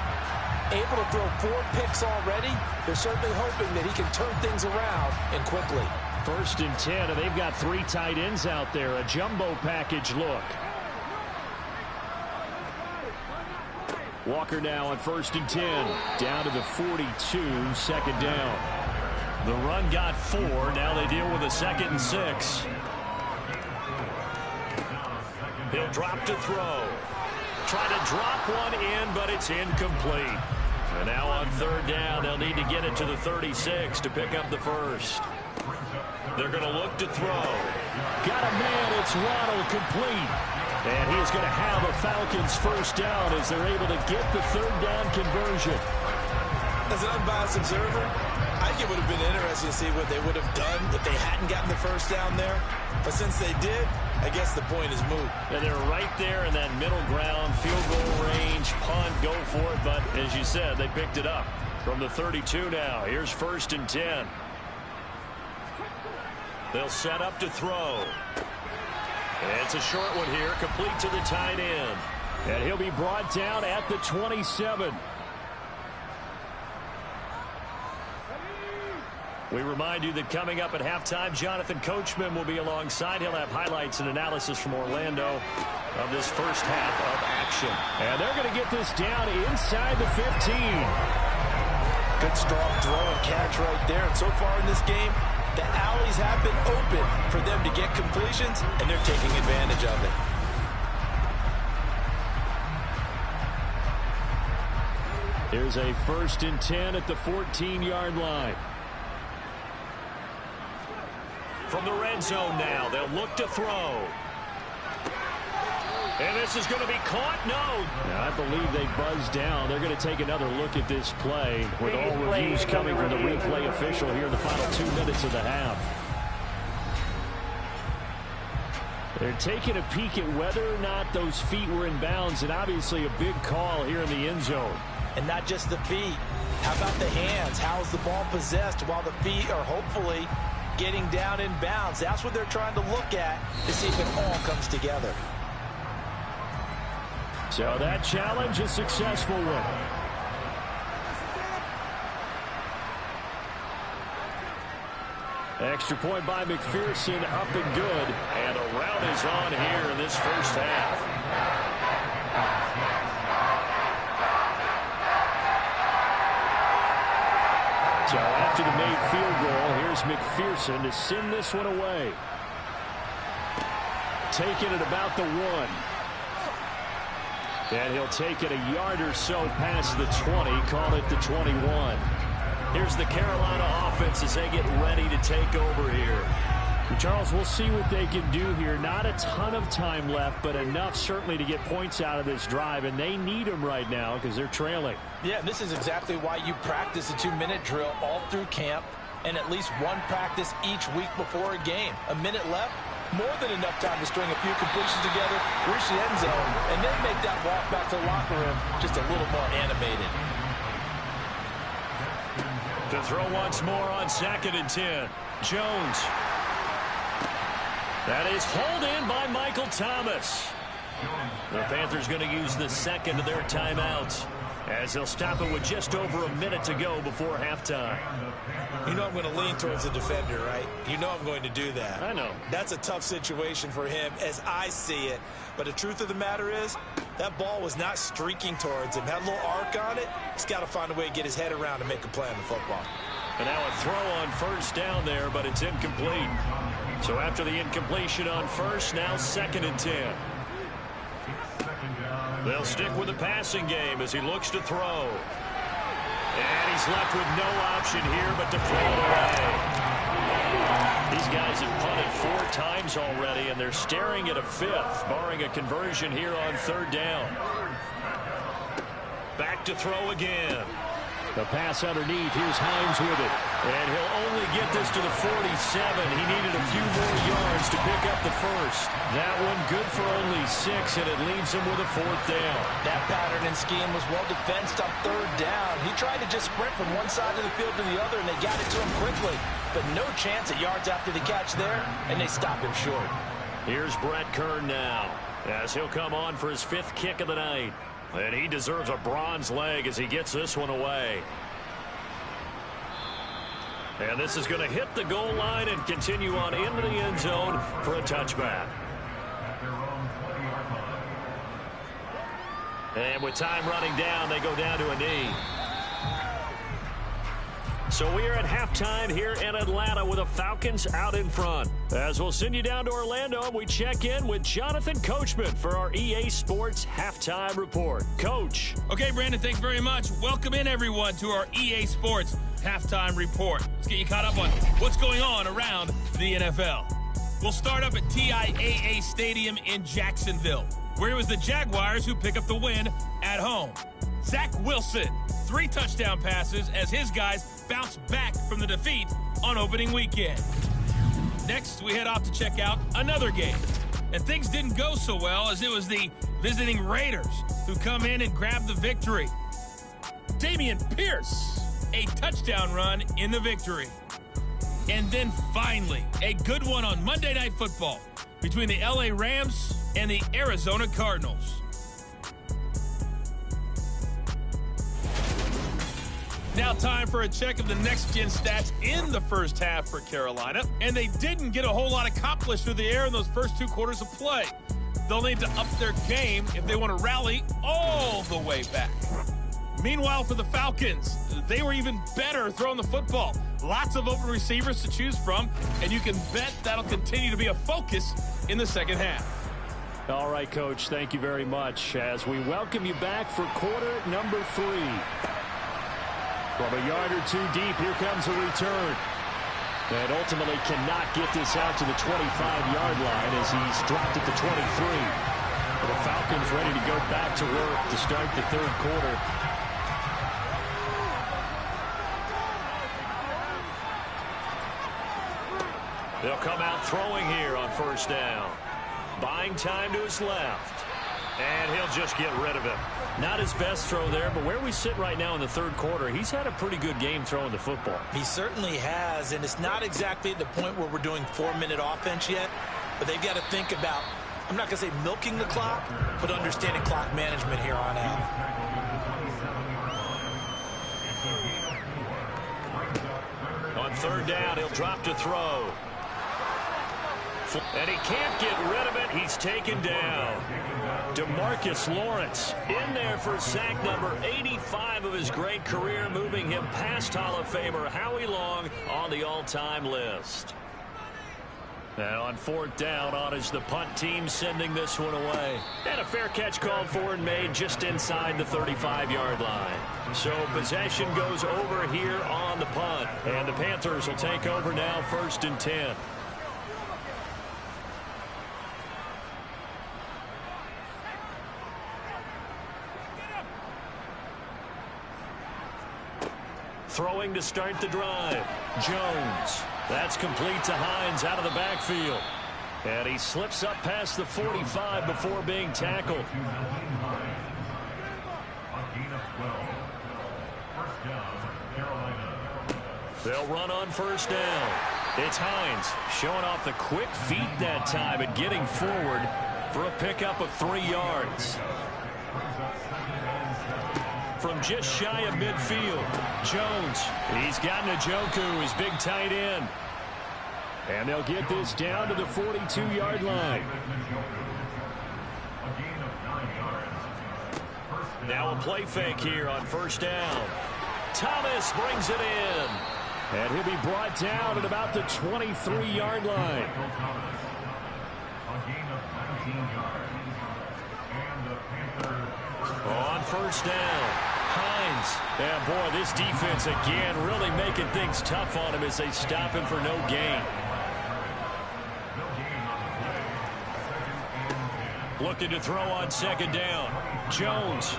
Able to throw 4 picks already, they're certainly hoping that he can turn things around and quickly. 1st and 10, and they've got 3 tight ends out there. A jumbo package look. Walker now on 1st and 10. Down to the 42, 2nd down. The run got 4. Now they deal with a 2nd and 6. He'll drop to throw. Try to drop one in, but it's incomplete. And now on 3rd down, they'll need to get it to the 36 to pick up the first. They're going to look to throw. Got a man. It's Waddle, complete. And he's going to have a Falcons first down as they're able to get the 3rd down conversion. As an unbiased observer, I think it would have been interesting to see what they would have done if they hadn't gotten the first down there. But since they did, I guess the point is moot. And they're right there in that middle ground, field goal range, punt, go for it. But as you said, they picked it up from the 32 now. Here's 1st and 10. They'll set up to throw. It's a short one here, complete to the tight end. And he'll be brought down at the 27. We remind you that coming up at halftime, Jonathan Coachman will be alongside. He'll have highlights and analysis from Orlando of this first half of action. And they're going to get this down inside the 15. Good strong throw and catch right there. And so far in this game, the alleys have been open for them to get completions, and they're taking advantage of it. Here's a 1st and 10 at the 14-yard line. From the red zone now, they'll look to throw. And this is going to be caught. No. I believe they buzzed down. They're going to take another look at this play with all reviews coming from the replay official here in the final 2 minutes of the half. They're taking a peek at whether or not those feet were in bounds, and obviously a big call here in the end zone. And not just the feet. How about the hands? How's the ball possessed while the feet are hopefully getting down in bounds? That's what they're trying to look at to see if it all comes together. So that challenge, a successful one. Extra point by McPherson, up and good. And a rout is on here in this first half. So after the made field goal, here's McPherson to send this one away. Taking it about the 1. And he'll take it a yard or so past the 20, call it the 21. Here's the Carolina offense as they get ready to take over here. Charles, we'll see what they can do here. Not a ton of time left, but enough certainly to get points out of this drive, and they need them right now because they're trailing. Yeah, and this is exactly why you practice a 2-minute drill all through camp and at least one practice each week before a game. A minute left, more than enough time to string a few completions together, reach the end zone, and then make that walk back to the locker room just a little more animated. To throw once more on 2nd and 10. Jones. That is hauled in by Michael Thomas. The Panthers going to use the second of their timeouts as they'll stop it with just over a minute to go before halftime. You know I'm going to lean towards the defender, right? You know I'm going to do that. I know. That's a tough situation for him as I see it. But the truth of the matter is, that ball was not streaking towards him. Had a little arc on it. He's got to find a way to get his head around and make a play on the football. And now a throw on 1st down there, but it's incomplete. So after the incompletion on 1st, now 2nd and 10. They'll stick with the passing game as he looks to throw. And he's left with no option here but to throw it away. These guys have punted 4 times already, and they're staring at a 5th, barring a conversion here on 3rd down. Back to throw again. The pass underneath. Here's Hines with it. And he'll only get this to the 47. He needed a few more yards to pick up the first. That one good for only 6, and it leaves him with a 4th down. That pattern and scheme was well defensed on 3rd down. He tried to just sprint from one side of the field to the other, and they got it to him quickly. But no chance at yards after the catch there, and they stop him short. Here's Brett Kern now, as he'll come on for his 5th kick of the night. And he deserves a bronze leg as he gets this one away. And this is going to hit the goal line and continue on into the end zone for a touchback. And with time running down, they go down to a knee. So we are at halftime here in Atlanta with the Falcons out in front. As we'll send you down to Orlando, we check in with Jonathan Coachman for our EA Sports Halftime Report. Coach. Okay, Brandon, thanks very much. Welcome in, everyone, to our EA Sports Halftime Report. Let's get you caught up on what's going on around the NFL. We'll start up at TIAA Stadium in Jacksonville, where it was the Jaguars who pick up the win at home. Zach Wilson, 3 touchdown passes as his guys bounce back from the defeat on opening weekend. Next, we head off to check out another game. And things didn't go so well, as it was the visiting Raiders who come in and grab the victory. Dameon Pierce, a touchdown run in the victory. And then finally, a good one on Monday Night Football between the LA Rams and the Arizona Cardinals. Now time for a check of the next-gen stats in the first half for Carolina. And they didn't get a whole lot accomplished through the air in those first 2 quarters of play. They'll need to up their game if they want to rally all the way back. Meanwhile, for the Falcons, they were even better throwing the football. Lots of open receivers to choose from, and you can bet that'll continue to be a focus in the second half. All right, Coach, thank you very much as we welcome you back for quarter number 3. From a yard or 2 deep, here comes a return. And ultimately cannot get this out to the 25-yard line as he's dropped at the 23. But the Falcons ready to go back to work to start the 3rd quarter. They'll come out throwing here on 1st down. Buying time to his left. And he'll just get rid of him. Not his best throw there, but where we sit right now in the 3rd quarter, he's had a pretty good game throwing the football. He certainly has, and it's not exactly at the point where we're doing 4-minute offense yet, but they've got to think about, I'm not going to say milking the clock, but understanding clock management here on out. On 3rd down, he'll drop to throw. And he can't get rid of it. He's taken down. DeMarcus Lawrence in there for sack number 85 of his great career, moving him past Hall of Famer Howie Long on the all-time list. And on 4th down, on is the punt team sending this one away. And a fair catch called for and made just inside the 35-yard line. So possession goes over here on the punt. And the Panthers will take over now, 1st and 10. Throwing to start the drive. Jones. That's complete to Hines out of the backfield. And he slips up past the 45 before being tackled. They'll run on 1st down. It's Hines showing off the quick feet that time and getting forward for a pickup of 3 yards. From just shy of midfield, Jones. He's got Njoku, his big tight end. And they'll get this down to the 42-yard line. Now a play fake here on 1st down. Thomas brings it in. And he'll be brought down at about the 23-yard line. On 1st down. Hines. And boy, this defense again really making things tough on him as they stop him for no gain. Looking to throw on second down. Jones.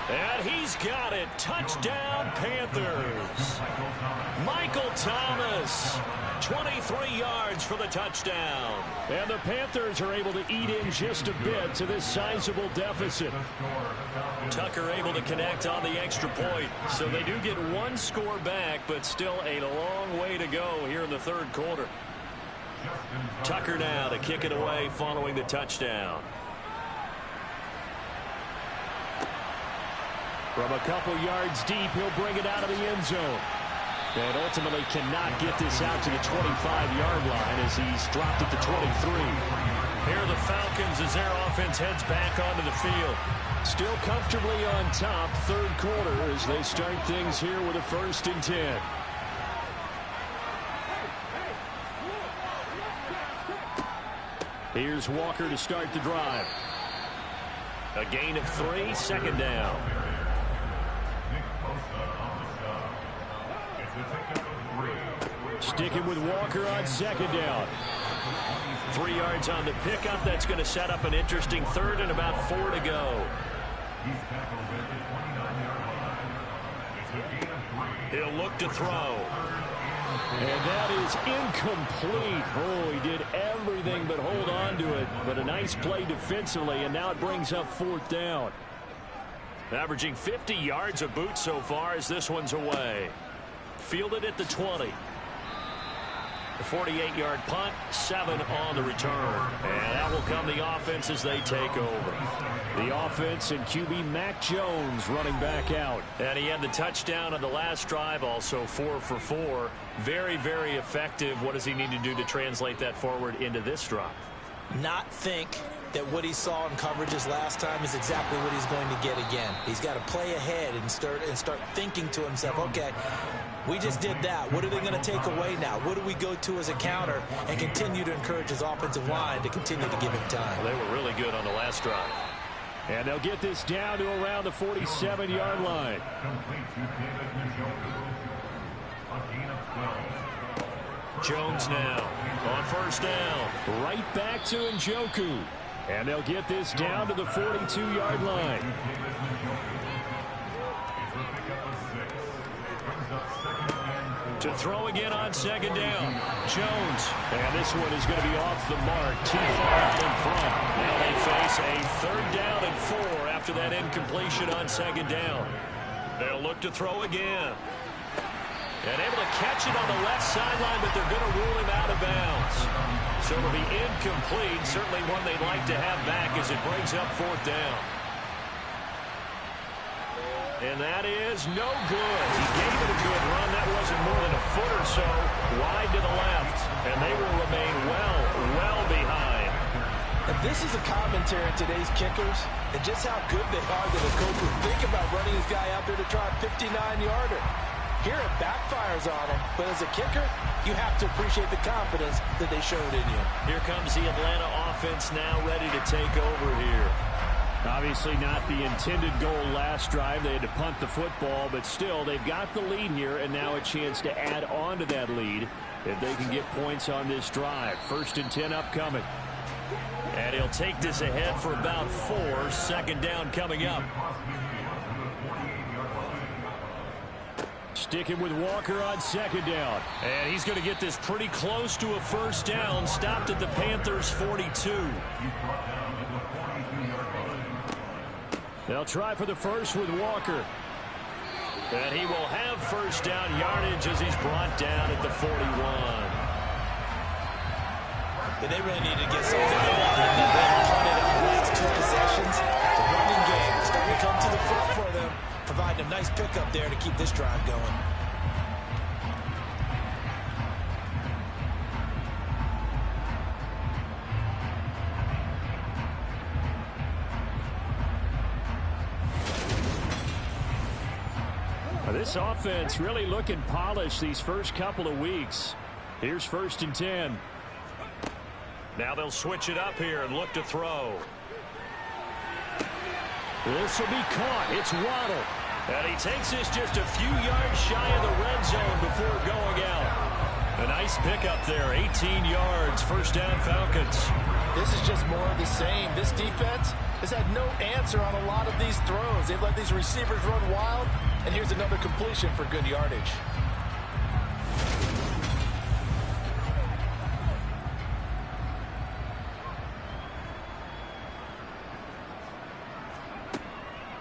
And he's got it. Touchdown, Panthers. Michael Thomas. 23 yards for the touchdown. And the Panthers are able to eat in just a bit to this sizable deficit. Tucker able to connect on the extra point. So they do get one score back, but still a long way to go here in the third quarter. Tucker now to kick it away following the touchdown. From a couple yards deep, he'll bring it out of the end zone. And ultimately cannot get this out to the 25-yard line as he's dropped at the 23. Here are the Falcons as their offense heads back onto the field. Still comfortably on top, third quarter as they start things here with a 1st and 10. Here's Walker to start the drive. A gain of 3, second down. Sticking with Walker on second down. 3 yards on the pickup. That's going to set up an interesting third and about 4 to go. He'll look to throw. And that is incomplete. Oh, he did everything but hold on to it. But a nice play defensively, and now it brings up 4th down. Averaging 50 yards a boot so far as this one's away. Fielded at the 20. The 48-yard punt, 7 on the return. And that will come the offense as they take over. The offense and QB Mac Jones running back out. And he had the touchdown on the last drive, also 4 for 4. Very, very effective. What does he need to do to translate that forward into this drive? Not think that what he saw in coverages last time is exactly what he's going to get again. He's got to play ahead and start thinking to himself, okay, we just did that. What are they going to take away now? What do we go to as a counter? And continue to encourage his offensive line to continue to give him time. Well, they were really good on the last drive. And they'll get this down to around the 47-yard line. Jones now on 1st down. Right back to Njoku. And they'll get this down to the 42-yard line. To throw again on second down. Jones. And this one is going to be off the mark. Too far out in front. Now they face a 3rd down and 4 after that incompletion on second down. They'll look to throw again. And able to catch it on the left sideline, but they're going to rule him out of bounds. So it'll be incomplete. Certainly one they'd like to have back as it brings up 4th down. And that is no good. He gave it a good run. That wasn't more than a foot or so wide to the left. And they will remain well behind. And this is a commentary on today's kickers and just how good they are that a coach would think about running this guy out there to try a 59-yarder. Here it backfires on him, but as a kicker, you have to appreciate the confidence that they showed in you. Here comes the Atlanta offense now ready to take over here. Obviously not the intended goal last drive. They had to punt the football, but still they've got the lead here and now a chance to add on to that lead if they can get points on this drive. 1st and 10 upcoming. And he'll take this ahead for about 4. 2nd down coming up. Sticking with Walker on second down. And he's going to get this pretty close to a 1st down. Stopped at the Panthers 42. They'll try for the first with Walker. And he will have 1st down yardage as he's brought down at the 41. Yeah, they really need to get something going. They've punted out the last 2 possessions. The running game is starting to come to the front for them, providing a nice pickup there to keep this drive going. This offense really looking polished these first couple of weeks. Here's 1st and 10. Now they'll switch it up here and look to throw. This will be caught. It's Waddle. And he takes this just a few yards shy of the red zone before going out. A nice pickup there, 18 yards, first down Falcons. This is just more of the same. This defense has had no answer on a lot of these throws. They've let these receivers run wild, and here's another completion for good yardage.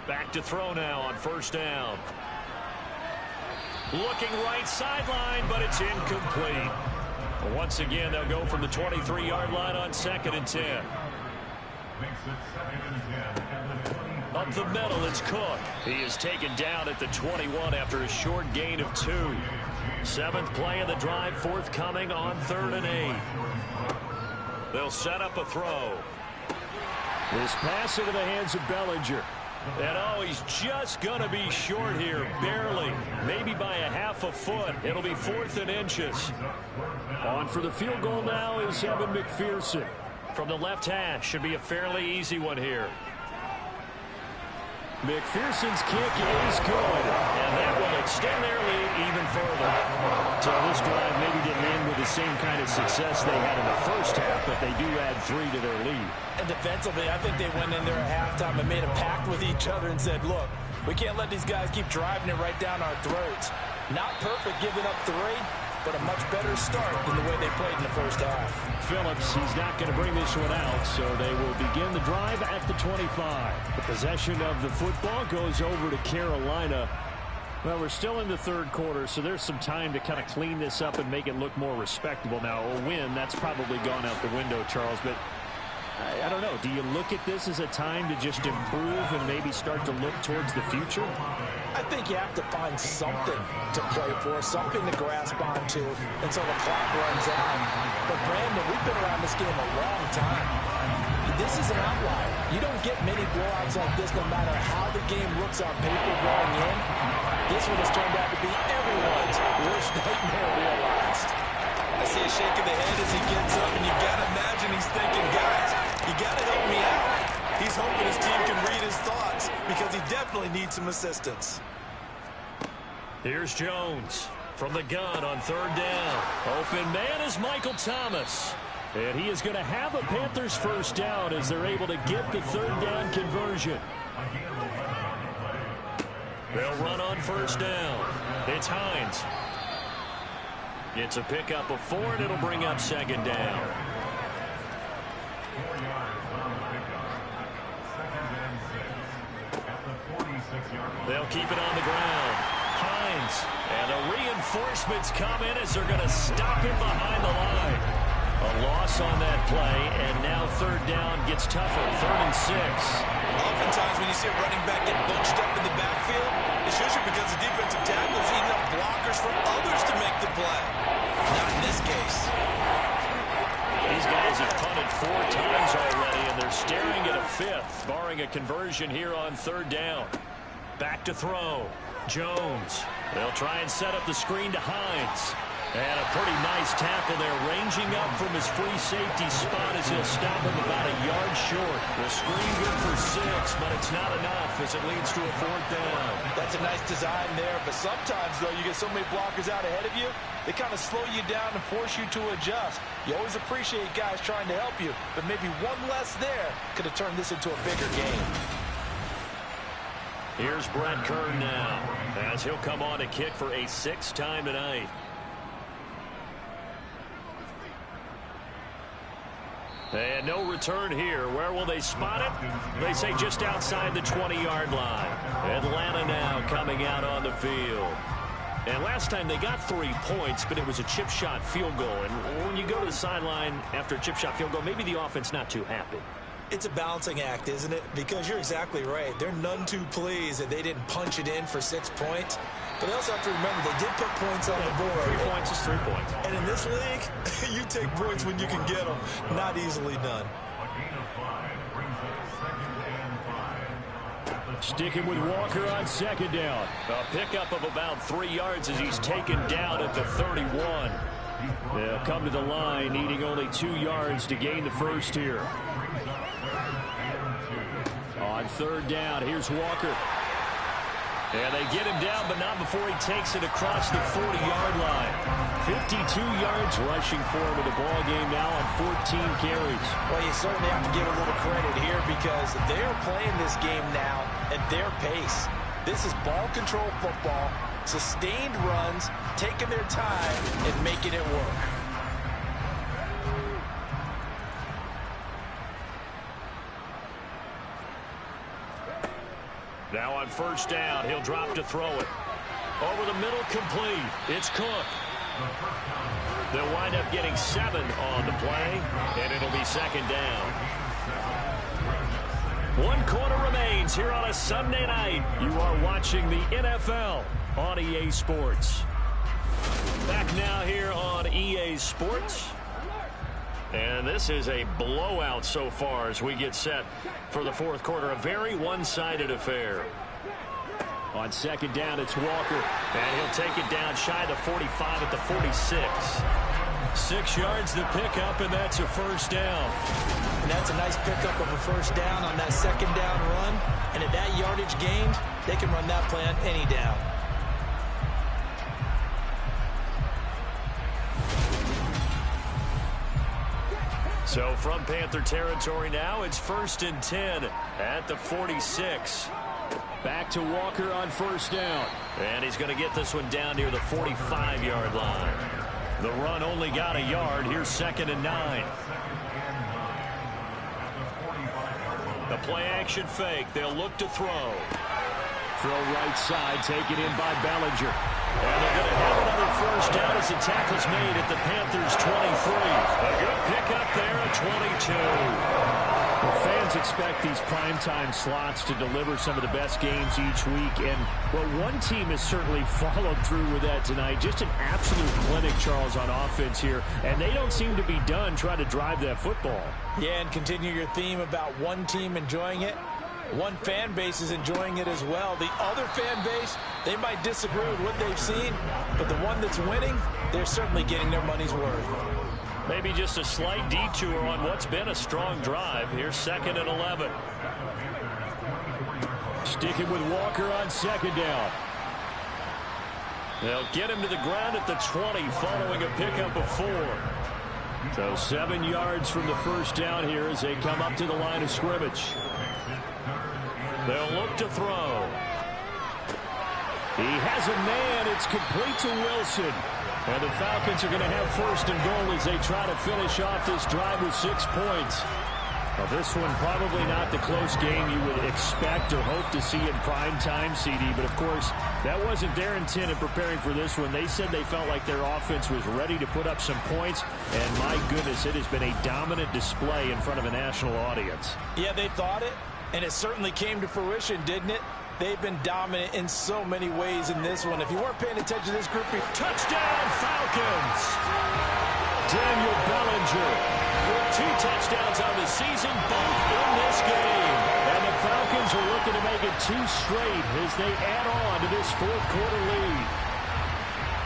Back to throw now on first down. Looking right sideline, but it's incomplete. Once again, they'll go from the 23-yard line on 2nd and 10. Up the middle, it's Cook. He is taken down at the 21 after a short gain of 2. 7th play of the drive, forthcoming on 3rd and 8. They'll set up a throw. This pass into the hands of Bellinger. And oh, he's just going to be short here, barely. Maybe by a half a foot. It'll be 4th and inches. On for the field goal now is Evan McPherson. From the left hash, should be a fairly easy one here. McPherson's kick is good. And that will extend their lead even further. So this drive maybe didn't end with the same kind of success they had in the first half, but they do add 3 to their lead. And defensively, I think they went in there at halftime and made a pact with each other and said, look, we can't let these guys keep driving it right down our throats. Not perfect giving up 3, but a much better start than the way they played in the first half. Phillips, he's not going to bring this one out, so they will begin the drive at the 25. The possession of the football goes over to Carolina. Well, we're still in the 3rd quarter, so there's some time to kind of clean this up and make it look more respectable. Now, a win, that's probably gone out the window, Charles, but I don't know. Do you look at this as a time to just improve and maybe start to look towards the future? I think you have to find something to play for, something to grasp onto until the clock runs out. But, Brandon, we've been around this game a long time. This is an outlier. You don't get many blowouts like this no matter how the game looks on paper going in. This one has turned out to be everyone's worst nightmare realized. I see a shake of the head as he gets up, and you've got to imagine he's thinking, guys, you got to help me out. He's hoping his team can read his thoughts because he definitely needs some assistance. Here's Jones from the gun on 3rd down. Open man is Michael Thomas. And he is going to have a Panthers first down as they're able to get the 3rd down conversion. They'll run on first down. It's Hines. It's a pickup of 4, and it'll bring up 2nd down. They'll keep it on the ground. Hines. And the reinforcements come in as they're going to stop him behind the line. A loss on that play, and now 3rd down gets tougher. 3rd and 6. Oftentimes when you see a running back get bunched up in the backfield, it's usually because the defensive tackle is eating up blockers for others to make the play. Not in this case. These guys have punted 4 times already, and they're staring at a 5th, barring a conversion here on 3rd down. Back to throw. Jones. They'll try and set up the screen to Hines. And a pretty nice tackle there, ranging up from his free safety spot as he'll stop him about a yard short. The screen good for 6, but it's not enough as it leads to a 4th down. That's a nice design there, but sometimes, though, you get so many blockers out ahead of you, they kind of slow you down and force you to adjust. You always appreciate guys trying to help you, but maybe one less there could have turned this into a bigger game. Here's Brett Kern now, as he'll come on to kick for a 6th time tonight. And no return here. Where will they spot it? They say just outside the 20-yard line. Atlanta now coming out on the field. And last time they got 3 points, but it was a chip shot field goal. And when you go to the sideline after a chip shot field goal, maybe the offense not too happy. It's a balancing act, isn't it? Because you're exactly right. They're none too pleased that they didn't punch it in for 6 points. But they also have to remember they did put points on the board. 3 points is 3 points. And in this league, you take points when you can get them. Not easily done. Sticking with Walker on 2nd down. A pickup of about 3 yards as he's taken down at the 31. They'll come to the line, needing only 2 yards to gain the first here. On third down. Here's Walker. And they get him down, but not before he takes it across the 40-yard line. 52 yards rushing for him in the ball game now on 14 carries. Well, you certainly have to give a little credit here because they are playing this game now at their pace. This is ball control football, sustained runs, taking their time and making it work. Now on first down, he'll drop to throw it. Over the middle, complete. It's Cook. They'll wind up getting 7 on the play, and it'll be second down. 1 quarter remains here on a Sunday night. You are watching the NFL on EA Sports. Back now here on EA Sports. And this is a blowout so far as we get set for the fourth quarter. A very one-sided affair. On second down, it's Walker. And he'll take it down shy of the 45 at the 46. 6 yards to pick up, and that's a first down. And that's a nice pickup of a first down on that second down run. And at that yardage gained, they can run that play on any down. So from Panther territory now, it's 1st and 10 at the 46. Back to Walker on first down. And he's going to get this one down near the 45-yard line. The run only got a yard. Here's 2nd and 9. The play-action fake. They'll look to throw. Throw right side, taken in by Bellinger. And they're going to have another first down as the tackle's made at the Panthers' 23. A good pickup there at 22. Well, fans expect these primetime slots to deliver some of the best games each week. And, well, one team has certainly followed through with that tonight. Just an absolute clinic, Charles, on offense here. And they don't seem to be done trying to drive that football. Yeah, and continue your theme about one team enjoying it. One fan base is enjoying it as well. The other fan base, they might disagree with what they've seen, but the one that's winning, they're certainly getting their money's worth. Maybe just a slight detour on what's been a strong drive. Here's 2nd and 11. Sticking with Walker on second down. They'll get him to the ground at the 20 following a pickup of 4. So 7 yards from the first down here as they come up to the line of scrimmage. They'll look to throw. He has a man. It's complete to Wilson. And the Falcons are going to have 1st and goal as they try to finish off this drive with 6 points. Well, this one probably not the close game you would expect or hope to see in prime time, CD. But, of course, that wasn't their intent in preparing for this one. They said they felt like their offense was ready to put up some points. And, my goodness, it has been a dominant display in front of a national audience. Yeah, they thought it. And it certainly came to fruition, didn't it? They've been dominant in so many ways in this one. If you weren't paying attention to this group, touchdown Falcons! Daniel Bellinger with 2 touchdowns on the season, both in this game. And the Falcons are looking to make it 2 straight as they add on to this fourth quarter lead.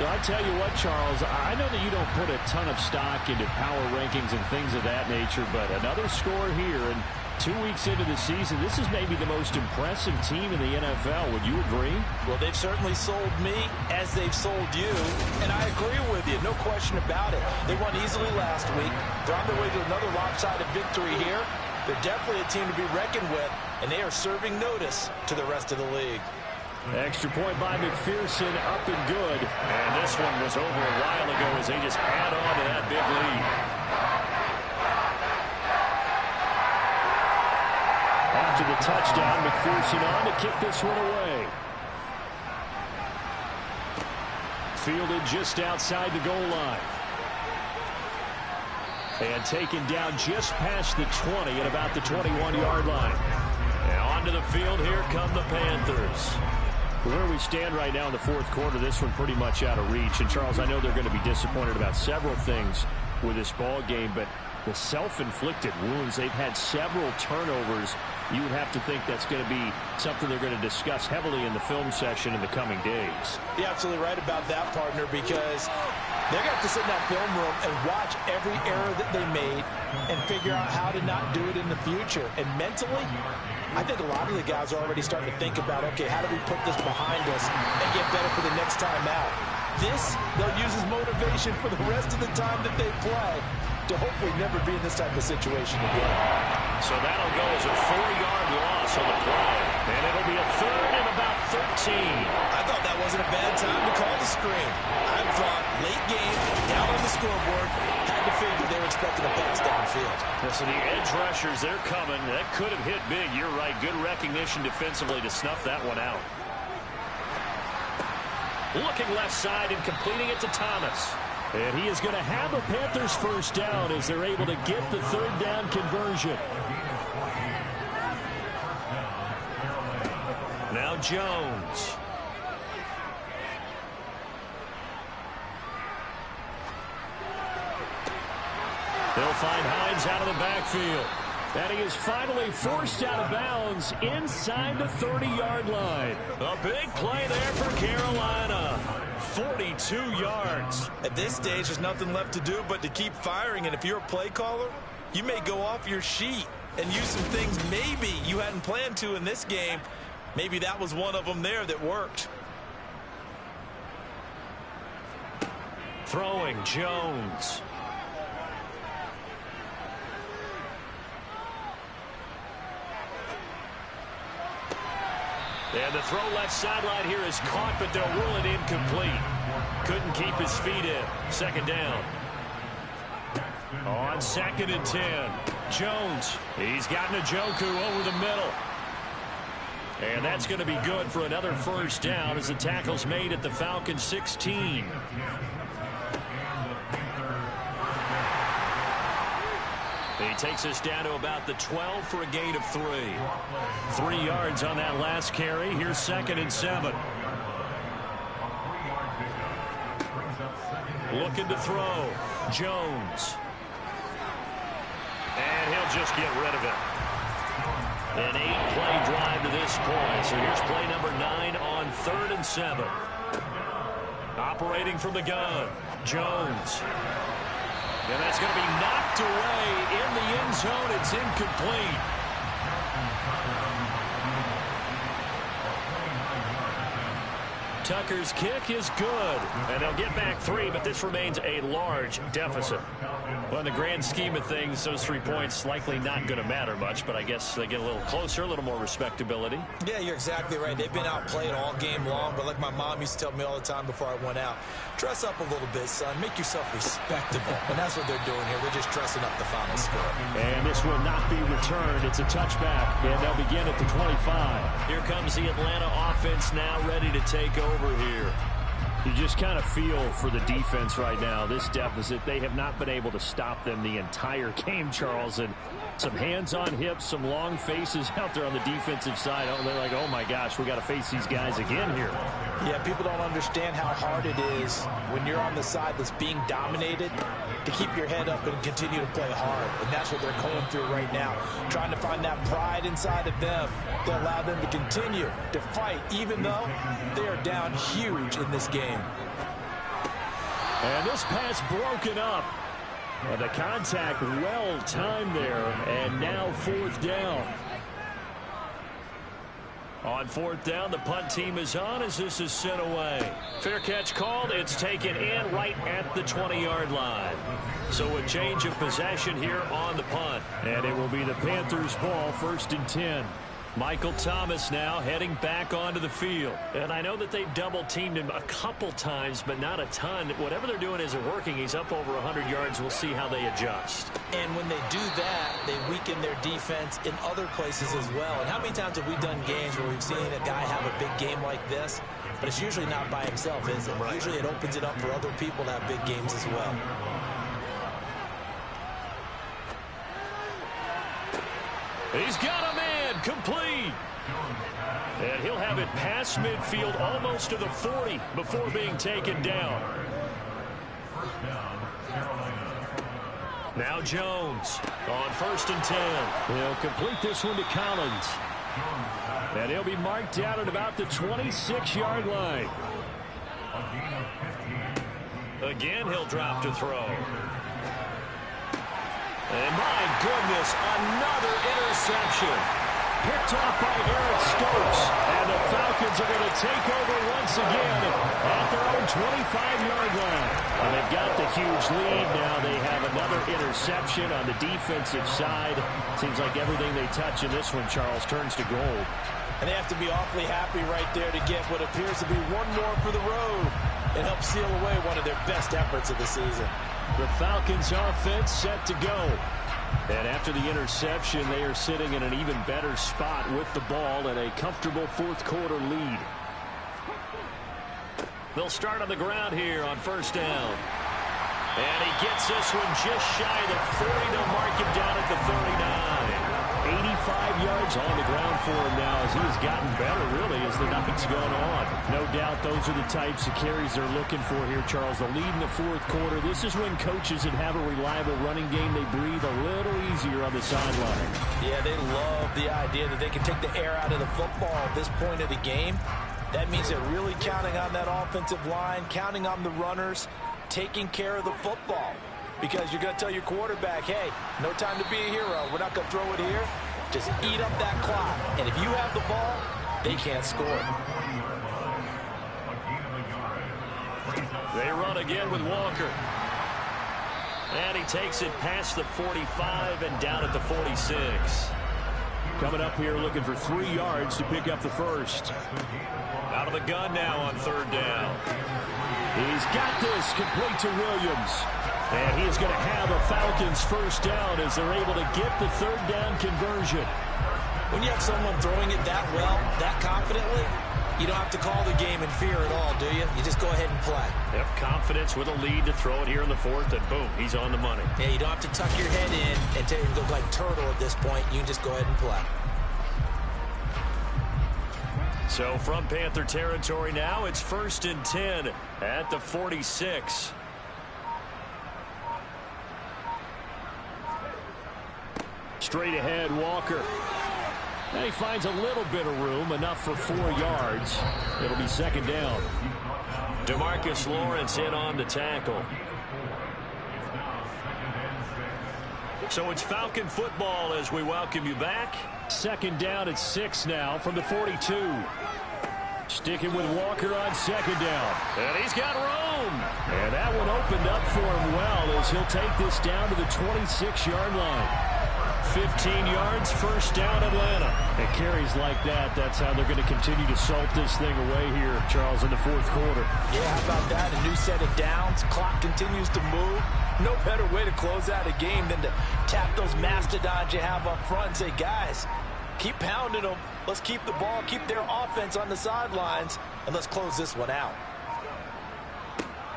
I'll tell you what, Charles, I know that you don't put a ton of stock into power rankings and things of that nature, but another score here, and 2 weeks into the season, this is maybe the most impressive team in the NFL. Would you agree? Well, they've certainly sold me as they've sold you, and I agree with you, no question about it. They won easily last week. They're on their way to another lopsided victory here. They're definitely a team to be reckoned with, and they are serving notice to the rest of the league. Extra point by McPherson, up and good. And this one was over a while ago as they just add on to that big lead. After the touchdown, McPherson on to kick this one away. Fielded just outside the goal line. And taken down just past the 20 at about the 21-yard line. And onto the field, here come the Panthers. Where we stand right now in the fourth quarter, this one pretty much out of reach. And, Charles, I know they're going to be disappointed about several things with this ball game, but the self-inflicted wounds, they've had several turnovers you would have to think that's going to be something they're going to discuss heavily in the film session in the coming days. You're absolutely right about that, partner, because they're going to have to sit in that film room and watch every error that they made and figure out how to not do it in the future. And mentally, I think a lot of the guys are already starting to think about, okay, how do we put this behind us and get better for the next time out? This, they'll use as motivation for the rest of the time that they play to hopefully never be in this type of situation again. So that'll go as a 4-yard loss on the play. And it'll be a 3rd and about 13. I thought that wasn't a bad time to call the screen. I thought late game, down on the scoreboard, had to figure they were expecting a pass downfield. So the edge rushers, they're coming. That could have hit big. You're right. Good recognition defensively to snuff that one out. Looking left side and completing it to Thomas. And he is going to have a Panthers first down as they're able to get the 3rd down conversion. Now Jones. They'll find Hines out of the backfield. And he is finally forced out of bounds inside the 30-yard line. A big play there for Carolina. 42 yards. At this stage, there's nothing left to do but to keep firing. And if you're a play caller, you may go off your sheet and use some things maybe you hadn't planned to in this game. Maybe that was one of them there that worked. Throwing Jones. And the throw left sideline here is caught, but they'll rule it incomplete. Couldn't keep his feet in. 2nd down. On 2nd and 10. Jones. He's got Njoku over the middle. And that's going to be good for another first down as the tackle's made at the Falcons 16. He takes us down to about the 12 for a gain of 3. 3 yards on that last carry. Here's 2nd and 7. Looking to throw. Jones. And he'll just get rid of it. An 8-play drive to this point. So here's play number 9 on 3rd and 7. Operating from the gun. Jones. And that's going to be knocked away in the end zone. It's incomplete. Tucker's kick is good. And they'll get back 3, but this remains a large deficit. Well, in the grand scheme of things, those 3 points likely not going to matter much, but I guess they get a little closer, a little more respectability. Yeah, you're exactly right. They've been outplayed all game long, but like my mom used to tell me all the time before I went out, dress up a little bit, son. Make yourself respectable. And that's what they're doing here. They're just dressing up the final score. And this will not be returned. It's a touchback, and they'll begin at the 25. Here comes the Atlanta offense now ready to take over here. You just kind of feel for the defense right now. This deficit, they have not been able to stop them the entire game, Charles. And some hands on hips, some long faces out there on the defensive side. Oh, they're like, oh, my gosh, we got to face these guys again here. Yeah, people don't understand how hard it is when you're on the side that's being dominated to keep your head up and continue to play hard. And that's what they're going through right now, trying to find that pride inside of them to allow them to continue to fight, even though they are down huge in this game. And this pass broken up. And the contact well timed there. And now 4th down. On 4th down, the punt team is on as this is sent away. Fair catch called. It's taken in right at the 20-yard line. So a change of possession here on the punt. And it will be the Panthers' ball, 1st and 10. Michael Thomas now heading back onto the field. And I know that they've double-teamed him a couple times, but not a ton. Whatever they're doing isn't working. He's up over 100 yards. We'll see how they adjust. And when they do that, they weaken their defense in other places as well. And how many times have we done games where we've seen a guy have a big game like this? But it's usually not by himself, is it? Right. Usually it opens it up for other people to have big games as well. He's got a man complete. And he'll have it past midfield almost to the 40 before being taken down. Now Jones on 1st and 10. He'll complete this one to Collins. And he'll be marked down at about the 26-yard line. Again, he'll drop to throw. And my goodness, another interception. Picked off by Eric Stokes. And the Falcons are going to take over once again at their own 25-yard line. And they've got the huge lead. Now they have another interception on the defensive side. Seems like everything they touch in this one, Charles, turns to gold. And they have to be awfully happy right there to get what appears to be one more for the road and help seal away one of their best efforts of the season. The Falcons offense set to go. And after the interception, they are sitting in an even better spot with the ball and a comfortable fourth-quarter lead. They'll start on the ground here on 1st down. And he gets this one just shy of the 40. They'll mark him down at the 39. 85 yards on the ground for him now as he has gotten better, really, as the night's gone on. No doubt those are the types of carries they're looking for here, Charles. The lead in the fourth quarter. This is when coaches that have a reliable running game, they breathe a little easier on the sideline. Yeah, they love the idea that they can take the air out of the football at this point of the game. That means they're really counting on that offensive line, counting on the runners, taking care of the football. Because you're going to tell your quarterback, hey, no time to be a hero. We're not going to throw it here. Just eat up that clock. And if you have the ball, they can't score. They run again with Walker. And he takes it past the 45 and down at the 46. Coming up here looking for 3 yards to pick up the first. Out of the gun now on 3rd down. He's got this complete to Williams. And he is going to have a Falcons first down as they're able to get the 3rd down conversion. When you have someone throwing it that well, that confidently, you don't have to call the game in fear at all, do you? You just go ahead and play. Yep, confidence with a lead to throw it here in the 4th, and boom, he's on the money. Yeah, you don't have to tuck your head in and look like turtle at this point. You can just go ahead and play. So from Panther territory now, it's 1st and 10 at the 46. Straight ahead, Walker. And he finds a little bit of room, enough for 4 yards. It'll be 2nd down. DeMarcus Lawrence in on the tackle. So it's Falcon football as we welcome you back. 2nd down at 6 now from the 42. Sticking with Walker on 2nd down. And he's got room. And that one opened up for him well as he'll take this down to the 26-yard line. 15 yards, first down Atlanta. And carries like that, that's how they're going to continue to salt this thing away here, Charles, in the fourth quarter. Yeah, how about that? A new set of downs. Clock continues to move. No better way to close out a game than to tap those mastodons you have up front and say, guys, keep pounding them. Let's keep the ball, keep their offense on the sidelines, and let's close this one out.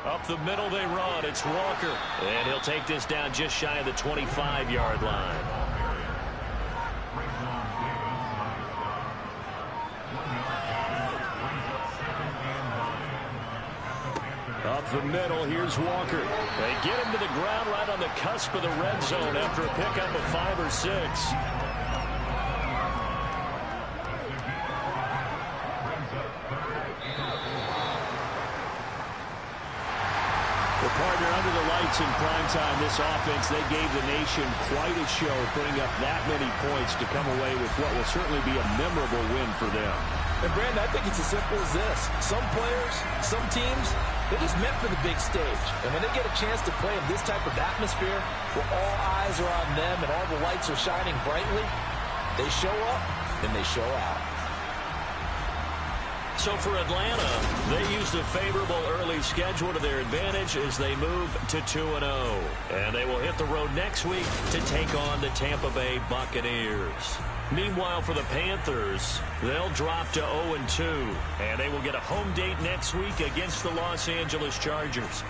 Up the middle they run. It's Walker. And he'll take this down just shy of the 25-yard line. Up the middle, here's Walker. They get him to the ground right on the cusp of the red zone after a pickup of 5 or 6. The partner under the lights in primetime, this offense, they gave the nation quite a show, putting up that many points to come away with what will certainly be a memorable win for them. And, Brandon, I think it's as simple as this. Some players, some teams, they're just meant for the big stage. And when they get a chance to play in this type of atmosphere where all eyes are on them and all the lights are shining brightly, they show up and they show out. So for Atlanta, they used a favorable early schedule to their advantage as they move to 2-0. And they will hit the road next week to take on the Tampa Bay Buccaneers. Meanwhile, for the Panthers, they'll drop to 0-2. And they will get a home date next week against the Los Angeles Chargers.